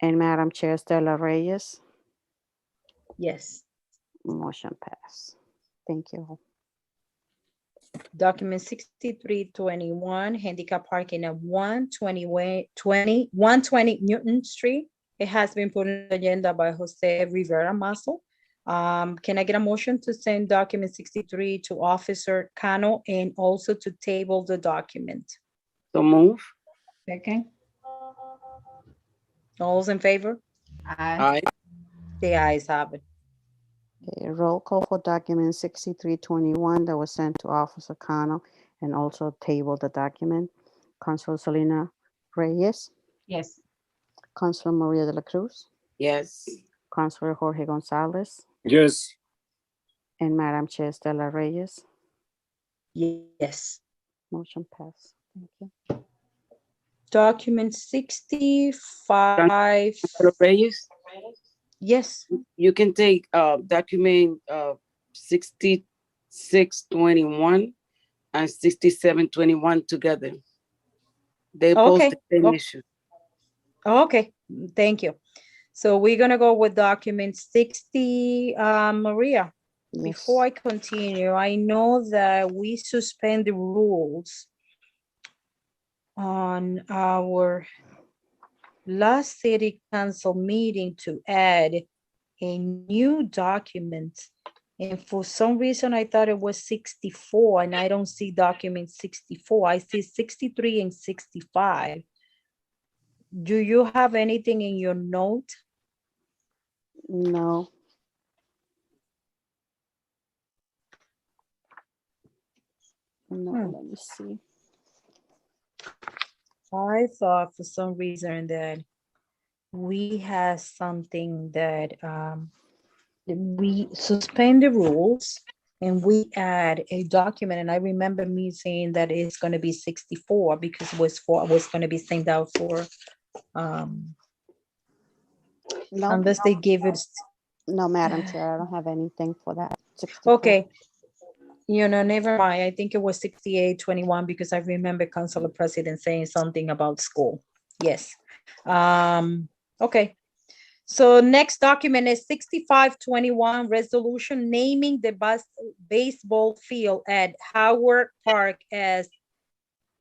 and Madam Chair Stella Reyes. Yes. Motion passed. Thank you. Document 6321, handicap parking at 120 Newton Street. It has been put on the agenda by Jose Rivera Mazo. Can I get a motion to send document 63 to Officer Cano and also to table the document? So move. Second. All those in favor? Aye. Aye. The ayes have it. Okay, roll call for document 6321 that was sent to Officer Cano and also table the document. Counselor Selena Reyes, Yes. Counselor Maria de la Cruz, Yes. Counselor Jorge Gonzalez, Yes. and Madam Chair Stella Reyes. Yes. Motion passed. Thank you. Document 65. Councilor Reyes, Yes. you can take document 6621 and 6721 together. They both Okay. the same Oh. issue. Okay, thank you. So we're gonna go with document 60, Maria. Yes. Before I continue, I know that we suspend the rules on our last city council meeting to add a new document. And for some reason, I thought it was 64 and I don't see document 64. I see 63 and 65. Do you have anything in your note? No. No, let me see. I thought for some reason that we had something that we suspend the rules and we add a document. And I remember me saying that it's going to be 64 because it was going to be sent out for No, unless they give it. no, Madam Chair, I don't have anything for that. 64. Okay. You know, never mind. I think it was 6821 because I remember Councilor President saying something about school. Yes. Okay. So next document is 6521 resolution naming the baseball field at Howard Park as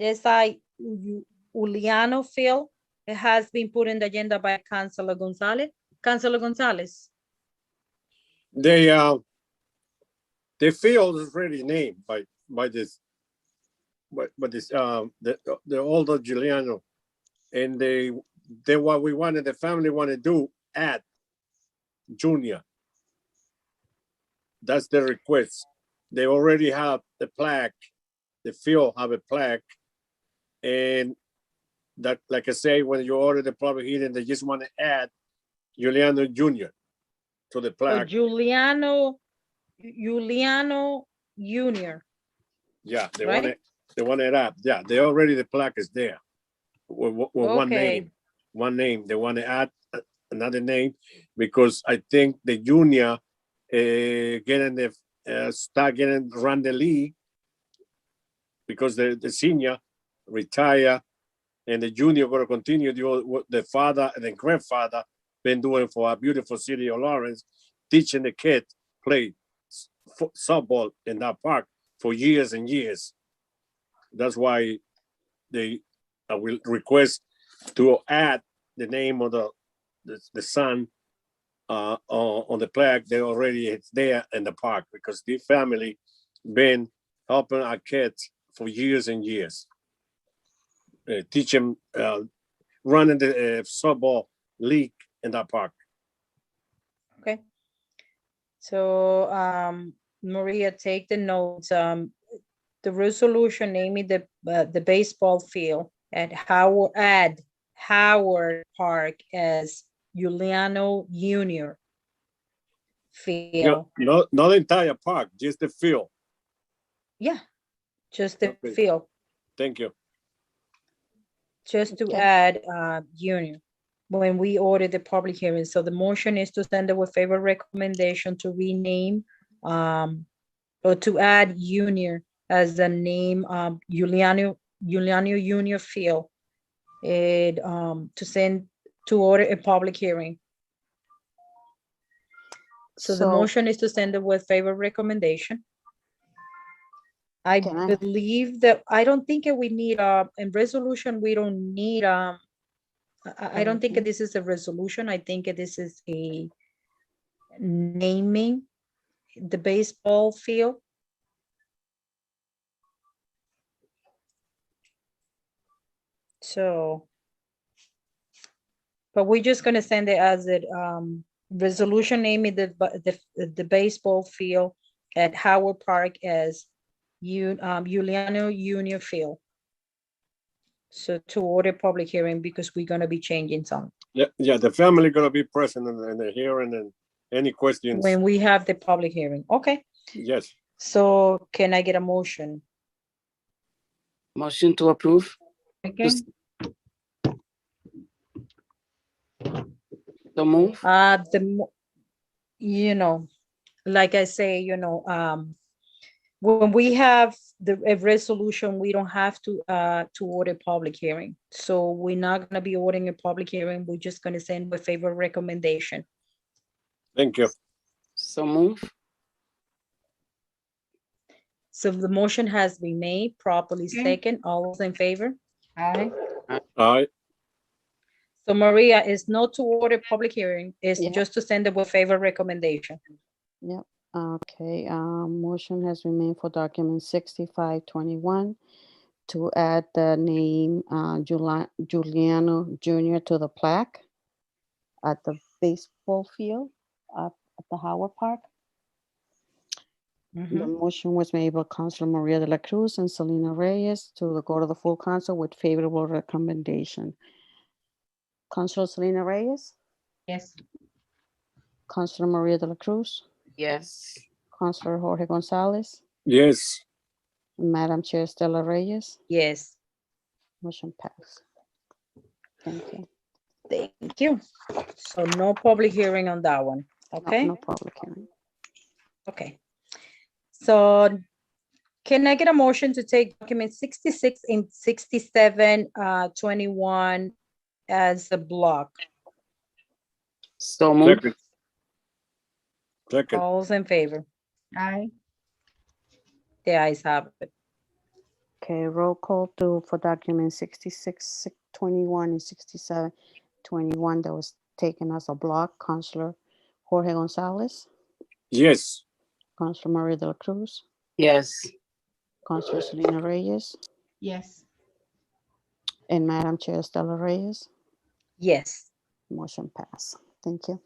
S.I. Uliano Field. It has been put in the agenda by Councilor Gonzalez. Councilor Gonzalez. The field is already named by this the older Giuliano, and they what we wanted, the family want to do, add Junior. That's the request. They already have the plaque. The field have a plaque, and that, like I say, when you order the public hearing, they just want to add Giuliano Junior to the plaque. Giuliano Junior. Yeah, they right? want it up. Yeah, they already, the plaque is there with one Okay. name. One name. They want to add another name because I think the junior start getting run the league because the senior retire and the junior going to continue what the father and the grandfather been doing for our beautiful city of Lawrence, teaching the kid play softball in that park for years and years. That's why I will request to add the name of the son on the plaque. They already it's there in the park because the family been helping our kids for years and years. Teach them running the softball league in that park. Okay. So, Maria, take the notes. The resolution naming the baseball field at Howard Park as Juliano Junior field. Not the entire park, just the field. Yeah, just the Okay. field, Thank you. just to Okay. add Junior when we order the public hearing. So the motion is to send it with favor recommendation to rename or to add Junior as the name Juliano Junior Field. To order a public hearing. So the motion is to send it with favor recommendation. I Can I- believe that, I don't think we need in resolution, we don't need I don't think Mhm. this is a resolution. I think this is a naming the baseball field. So, but we're just gonna send it as a resolution naming the baseball field at Howard Park as Juliano Junior Field. So to order public hearing because we're gonna be changing some Yeah, the family gonna be present in the hearing and any questions. when we have the public hearing. Okay, Yes, so can I get a motion? Motion to approve. Okay. So move. Like I say, when we have a resolution, we don't have to order public hearing. So we're not gonna be ordering a public hearing. We're just gonna send with favor recommendation. thank you. So move. So the motion has been made, properly Okay. second. All those in favor? Aye. All right, So Maria is not to order public hearing, it's Yeah. just to send it with favor recommendation. Yep, okay, motion has been made for document 6521 to add the name, Juliano Junior to the plaque at the baseball field at the Howard Park. The Mhm. motion was made by Councilor Maria de la Cruz and Selena Reyes to go to the full council with favorable recommendation. Councilor Selena Reyes, Yes. Councilor Maria de la Cruz, Yes. Councilor Jorge Gonzalez, yes, Madam Chair Stella Reyes, Yes, motion passed. Thank you. thank you. So no public hearing on that one, No- okay? No public hearing. Okay. So can I get a motion to take document 66 and 67, 21 as a block? So move. second. Second, All those in favor? Aye. The ayes have it. Okay, roll call for document 66, 21, and 67, 21 that was taken as a block. Councilor Jorge Gonzalez, yes, Councilor Maria de la Cruz, Yes. Councilor Selena Reyes, Yes. and Madam Chair Stella Reyes. Yes, Motion pass. Thank you.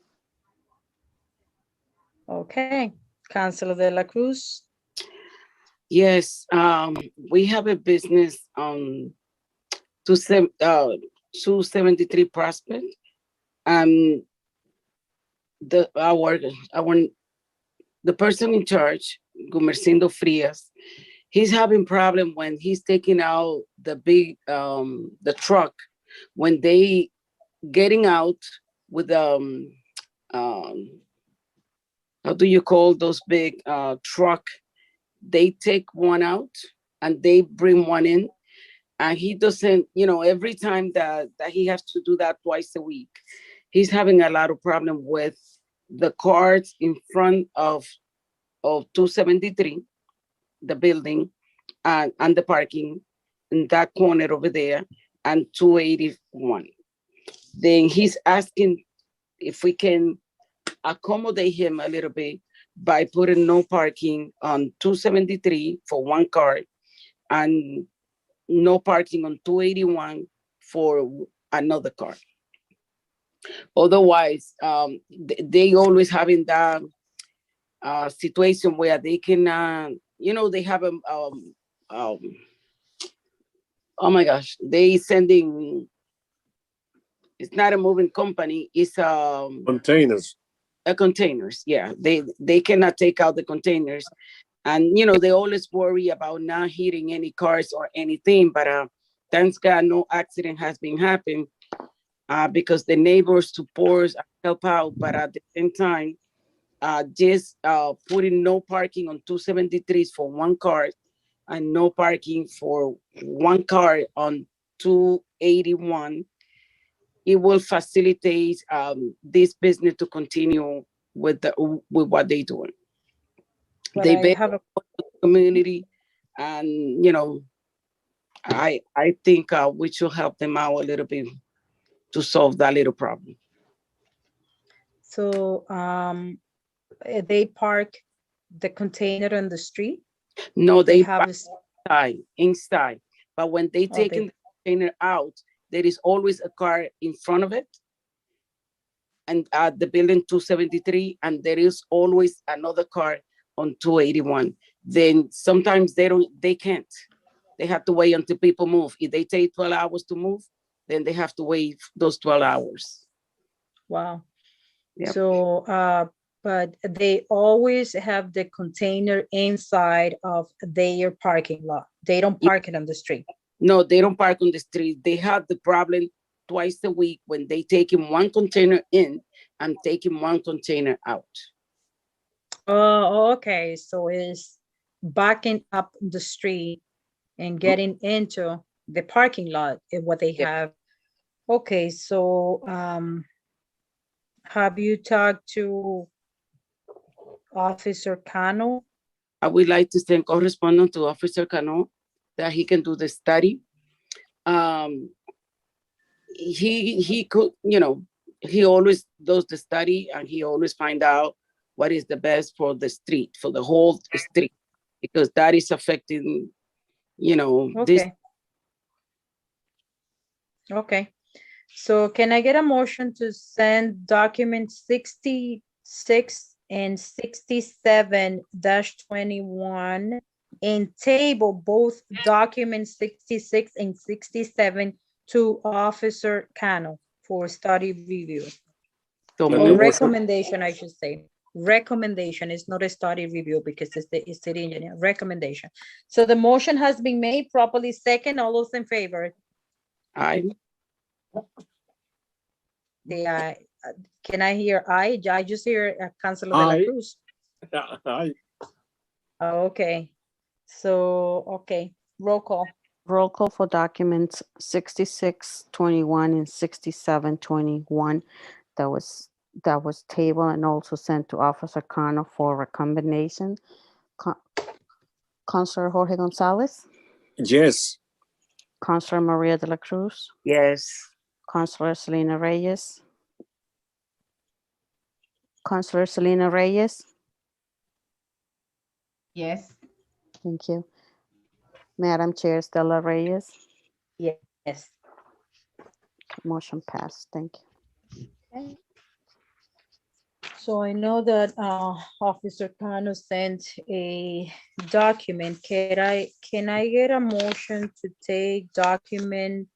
okay. Councilor De La Cruz, Yes, we have a business on 273 Prospect. The person in charge, Gumercindo Frias, he's having problem when he's taking out the big the truck, when they getting out with how do you call those big truck? They take one out and they bring one in, and he doesn't, every time that he has to do that twice a week, he's having a lot of problem with the cars in front of 273, the building, and the parking. in that corner over there and 281. Then he's asking if we can accommodate him a little bit by putting no parking on 273 for one car and no parking on 281 for another car. Otherwise, they always having that situation where they can, they have a, oh my gosh, they sending, it's not a moving company, it's Containers. containers. Yeah, they cannot take out the containers. And, they always worry about not hitting any cars or anything, but thanks God, no accident has been happening because the neighbors support help out, but at the same time, just putting no parking on 273 for one car and no parking for one car on 281, it will facilitate this business to continue with what they're doing. But They I have a community, and I think we should help them out a little bit to solve that little problem. So they park the container on the street? No, they have park inside, but when they take the container out, there is always a car in front of it, and at the building 273, and there is always another car on 281. Then sometimes they can't. They have to wait until people move. If they take 12 hours to move, then they have to wait those 12 hours. Wow. Yep. So, but they always have the container inside of their parking lot. They don't park it on the street. No, they don't park on the street. They have the problem twice a week when they taking one container in and taking one container out. Oh, okay. So it's backing up the street and getting into the parking lot is what they have. Okay, so have you talked to Officer Cano? I would like to send correspondence to Officer Cano that he can do the study. He could, he always does the study and he always find out what is the best for the street, for the whole street, because that is affecting, this. Okay. So can I get a motion to send document 66 and 67-21 and table both documents 66 and 67 to Officer Cano for study review? So Or recommendation, I should say. Recommendation is not a study review because it's the city engineer. Recommendation. So the motion has been made properly. Second, all those in favor? Aye. Can I hear aye? I just hear Councilor De La Cruz. Aye. Okay. So, okay, roll call. Roll call for documents 6621 and 6721. That was tabled and also sent to Officer Cano for recommendation. Councilor Jorge Gonzalez, Yes. Councilor Maria de la Cruz, Yes. Councilor Selena Reyes, Councilor Selena Reyes. Yes. Thank you. Madam Chair Stella Reyes. Yes. Motion passed. Thank you. Okay. So I know that Officer Cano sent a document. Can I get a motion to take document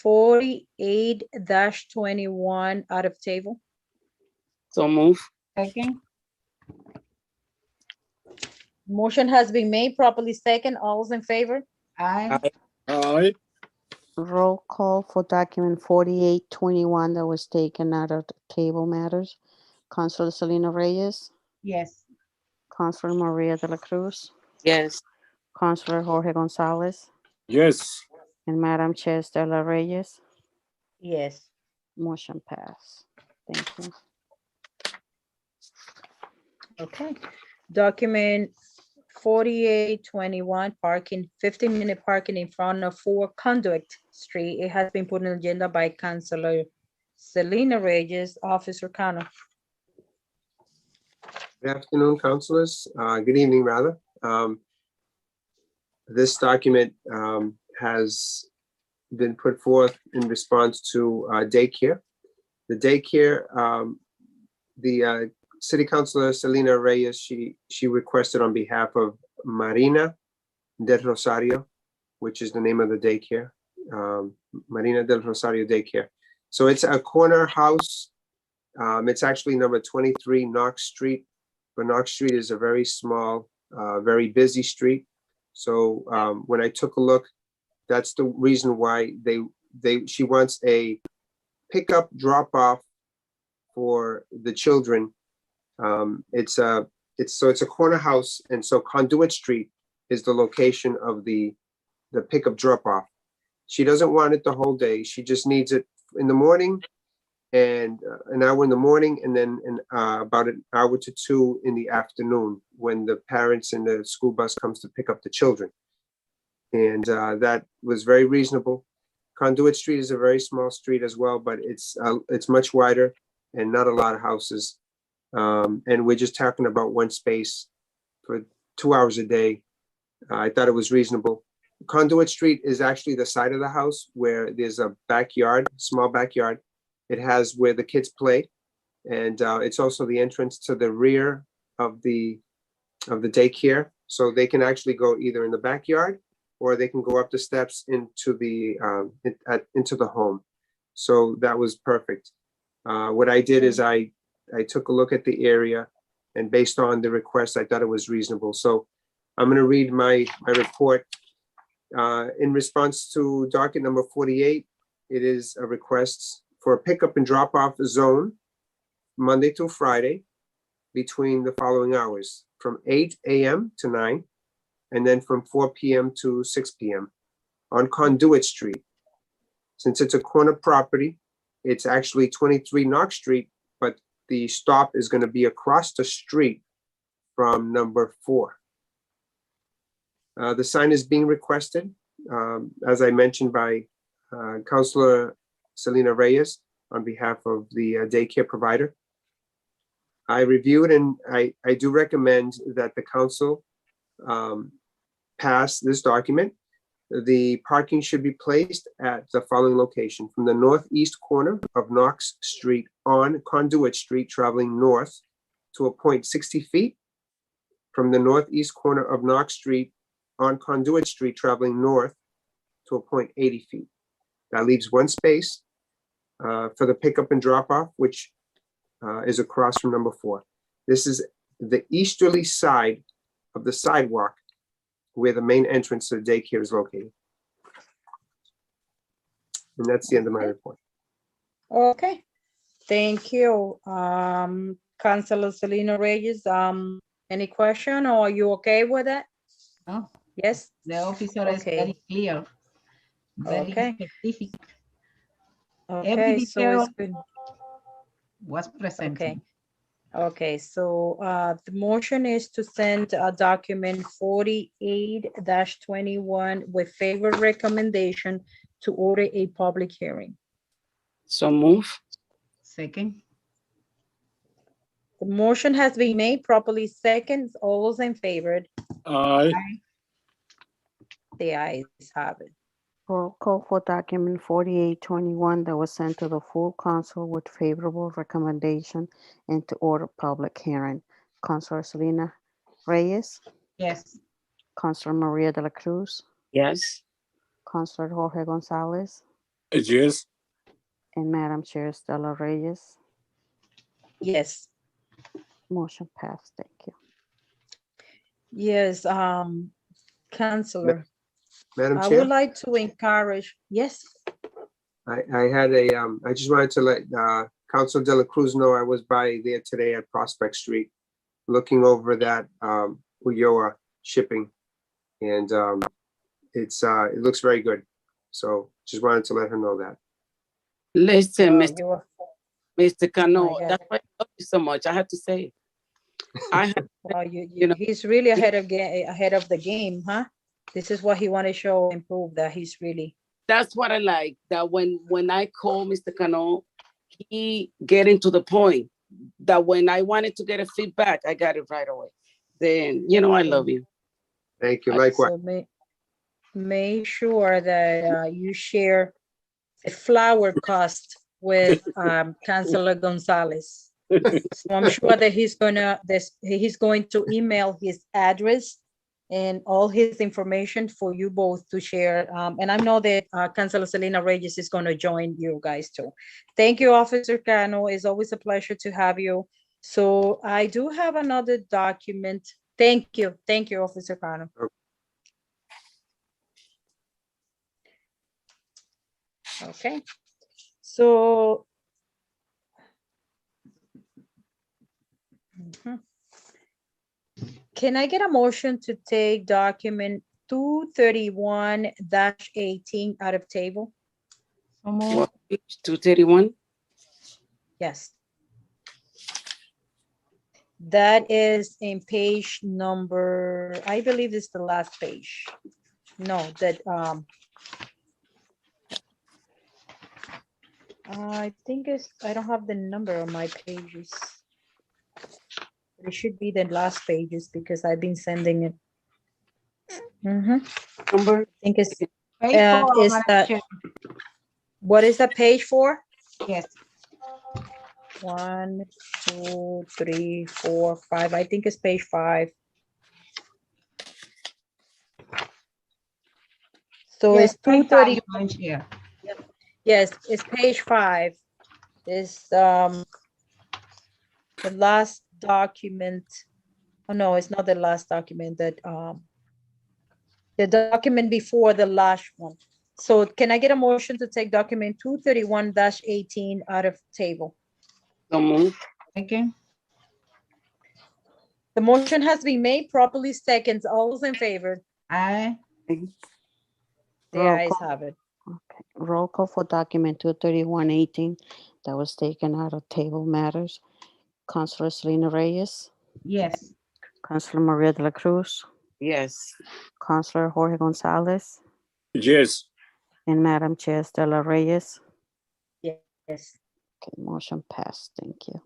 48-21 out of table? So move. Second. Motion has been made properly. Second, all those in favor? Aye. Aye. Roll call for document 4821 that was taken out of the table matters. Councilor Selena Reyes, Yes. Councilor Maria de la Cruz, Yes. Councilor Jorge Gonzalez, Yes. and Madam Chair Stella Reyes. Yes. Motion passed. Thank you. Okay. Document 4821 parking, 15-minute parking in front of 4 Conduit Street. It has been put on the agenda by Councilor Selena Reyes, Officer Cano. Good afternoon, councilors. Good evening, rather. This document has been put forth in response to daycare. The daycare, the City Councilor Selena Reyes, she requested on behalf of Marina del Rosario, which is the name of the daycare, Marina del Rosario Daycare. So it's a corner house. It's actually number 23 Knox Street, but Knox Street is a very small, very busy street. So when I took a look, that's the reason why she wants a pickup drop off for the children. It's a corner house, and so Conduit Street is the location of the pickup drop off. She doesn't want it the whole day. She just needs it in the morning and an hour in the morning, and then about an hour to 2 in the afternoon when the parents and the school bus comes to pick up the children. And that was very reasonable. Conduit Street is a very small street as well, but it's much wider and not a lot of houses. And we're just talking about one space for 2 hours a day. I thought it was reasonable. Conduit Street is actually the side of the house where there's a backyard, small backyard. It has where the kids play, and it's also the entrance to the rear of the daycare. So they can actually go either in the backyard or they can go up the steps into the home. So that was perfect. What I did is I took a look at the area, and based on the request, I thought it was reasonable. So I'm going to read my report. In response to docket number 48, it is a request for a pickup and drop off zone Monday through Friday between the following hours, from 8 a.m. to 9, and then from 4 p.m. to 6 p.m. on Conduit Street. Since it's a corner property, it's actually 23 Knox Street, but the stop is going to be across the street from number 4. The sign is being requested, as I mentioned, by Councilor Selena Reyes on behalf of the daycare provider. I reviewed, and I do recommend that the council pass this document. The parking should be placed at the following location: from the northeast corner of Knox Street on Conduit Street, traveling north to a point 60 feet. From the northeast corner of Knox Street on Conduit Street, traveling north to a point 80 feet. That leaves one space for the pickup and drop off, which is across from number 4. This is the easterly side of the sidewalk where the main entrance to the daycare is located. And that's the end of my report. Okay, thank you. Councilor Selena Reyes, any question, or are you okay with it? No, Yes? the officer is Okay. very clear, very Okay. specific, Okay, so detail. it's been, was presented. okay. Okay, so the motion is to send a document 48-21 with favor recommendation to order a public hearing. So move. Second, The motion has been made properly second. All those in favor, Aye. the ayes have it. Roll call for document 4821 that was sent to the full council with favorable recommendation and to order public hearing. Councilor Selena Reyes, yes. Councilor Maria de la Cruz, Yes. Councilor Jorge Gonzalez, Yes. and Madam Chair Stella Reyes. Yes, Motion passed. Thank you. yes, Councilor, Madam I Chair, would like to encourage, yes, I had I just wanted to let Councilor De La Cruz know I was by there today at Prospect Street, looking over that Ulloa shipping, and it looks very good. So just wanted to let her know that. Listen, oh, Mr. you are- Cano, God. that's why I love you so much. I have to say it. I have, Well, You know, he's really ahead of the game, huh? This is what he want to show and prove that he's really. that's what I like, that when I call Mr. Cano, he getting to the point, that when I wanted to get a feedback, I got it right away. Then, I love you. Thank you. Likewise. So make sure that you share the flower cost with Councilor Gonzalez. So I'm sure that he's going to email his address and all his information for you both to share. And I know that Councilor Selena Reyes is going to join you guys too. Thank you, Officer Cano. It's always a pleasure to have you. So I do have another document. Thank you, Officer Cano. Okay, so. Can I get a motion to take document 231-18 out of table? So moved. What, page 231? Yes. That is in page number, I believe it's the last page. No, that, I think I don't have the number on my pages. It should be the last pages because I've been sending it. Number? I think it's, Page 4, is Madam that, Chair. what is that page for? Yes. 1, 2, 3, 4, 5. I think it's page 5. So Yes, it's page 230. 5, Madam Chair. Yes, it's page 5. It's the last document. Oh no, it's not the last document. That the document before the last one. So can I get a motion to take document 231-18 out of table? So move. Second. The motion has been made properly seconds. All those in favor? Aye. The Roll ayes call. have it. Okay. Roll call for document 231-18 that was taken out of table matters. Councilor Selena Reyes, Yes. Councilor Maria de la Cruz, Yes. Councilor Jorge Gonzalez, Yes. and Madam Chair Stella Reyes. Yes. Okay, motion passed. Thank you.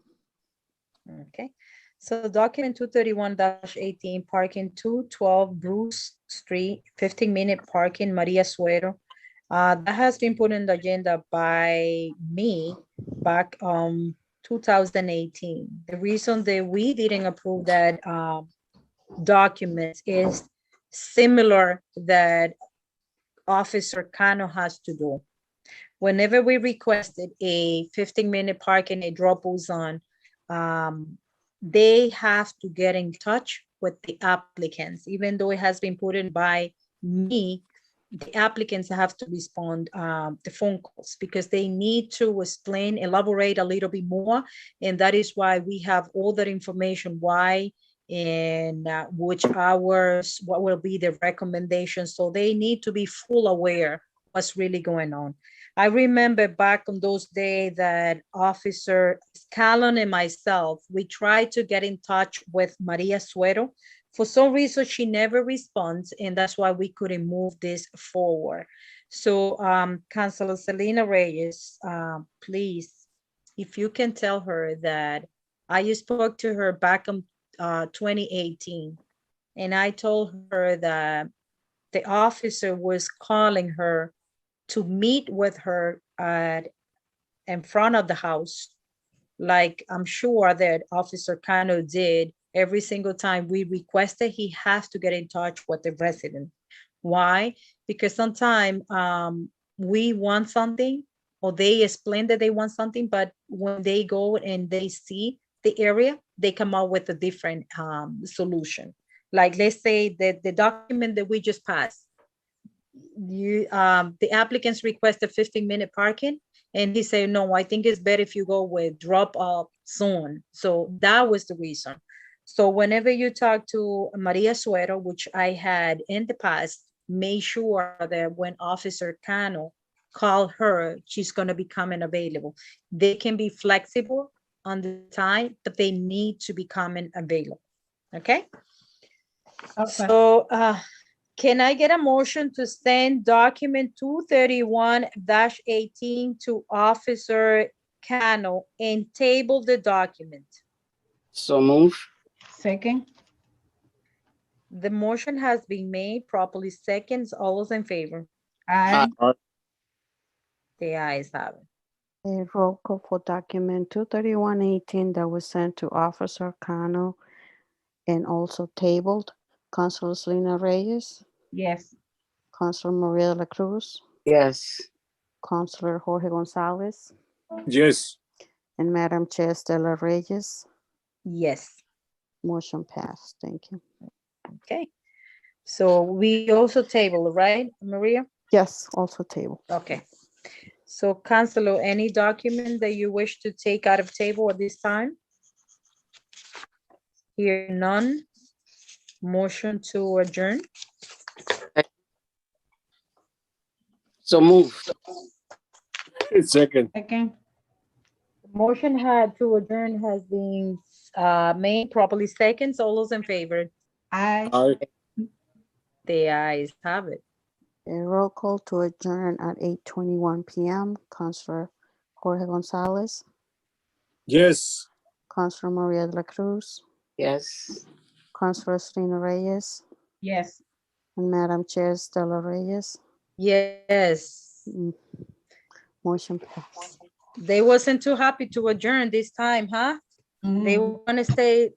Okay. So document 231-18, parking 212 Bruce Street, 15-minute parking, Maria Suero. That has been put in the agenda by me back 2018. The reason that we didn't approve that document is similar that Officer Cano has to do. Whenever we requested a 15-minute parking, a drop zone, they have to get in touch with the applicants, even though it has been put in by me. The applicants have to respond the phone calls because they need to explain, elaborate a little bit more. And that is why we have all that information, why and which hours, what will be the recommendations. So they need to be full aware what's really going on. I remember back on those days that Officer Scallon and myself, we tried to get in touch with Maria Suero. For some reason, she never responds, and that's why we couldn't move this forward. So, Councilor Selena Reyes, please, if you can tell her that I spoke to her back in 2018, and I told her that the officer was calling her to meet with her in front of the house, like I'm sure that Officer Cano did every single time we requested. He has to get in touch with the resident. Why? Because sometimes we want something, or they explain that they want something, but when they go and they see the area, they come out with a different solution. Like, let's say that the document that we just passed, the applicants requested 15-minute parking, and he said, no, I think it's better if you go with drop off zone. So that was the reason. So whenever you talk to Maria Suero, which I had in the past, make sure that when Officer Cano call her, she's going to be coming available. They can be flexible on the time, but they need to be coming available. Okay? Okay. So, can I get a motion to send document 231-18 to Officer Cano and table the document? So move. Second. The motion has been made, properly seconds. All those in favor? Aye. The ayes have it. A roll call for document 23118 that was sent to Officer Cano and also tabled. Councilor Selena Reyes, Yes. Councilor Maria de la Cruz, Yes. Councilor Jorge Gonzalez, Yes, and Madam Chair Stella Reyes. Yes. Motion passed. Thank you. Okay. So we also table, right, Maria? Yes, also table. Okay. So Councilor, any document that you wish to take out of table at this time? Here none. Motion to adjourn. So moved. second. Second. Motion had to adjourn has been made, properly seconds. All those in favor? Aye. Aye. The ayes have it. A roll call to adjourn at 8:21 p.m. Councilor Jorge Gonzalez, Yes, Councilor Maria de la Cruz, Yes. Councilor Selena Reyes, Yes. and Madam Chair Stella Reyes. Yes. Motion passed. They wasn't too happy to adjourn this time, huh? They Mhm. want to stay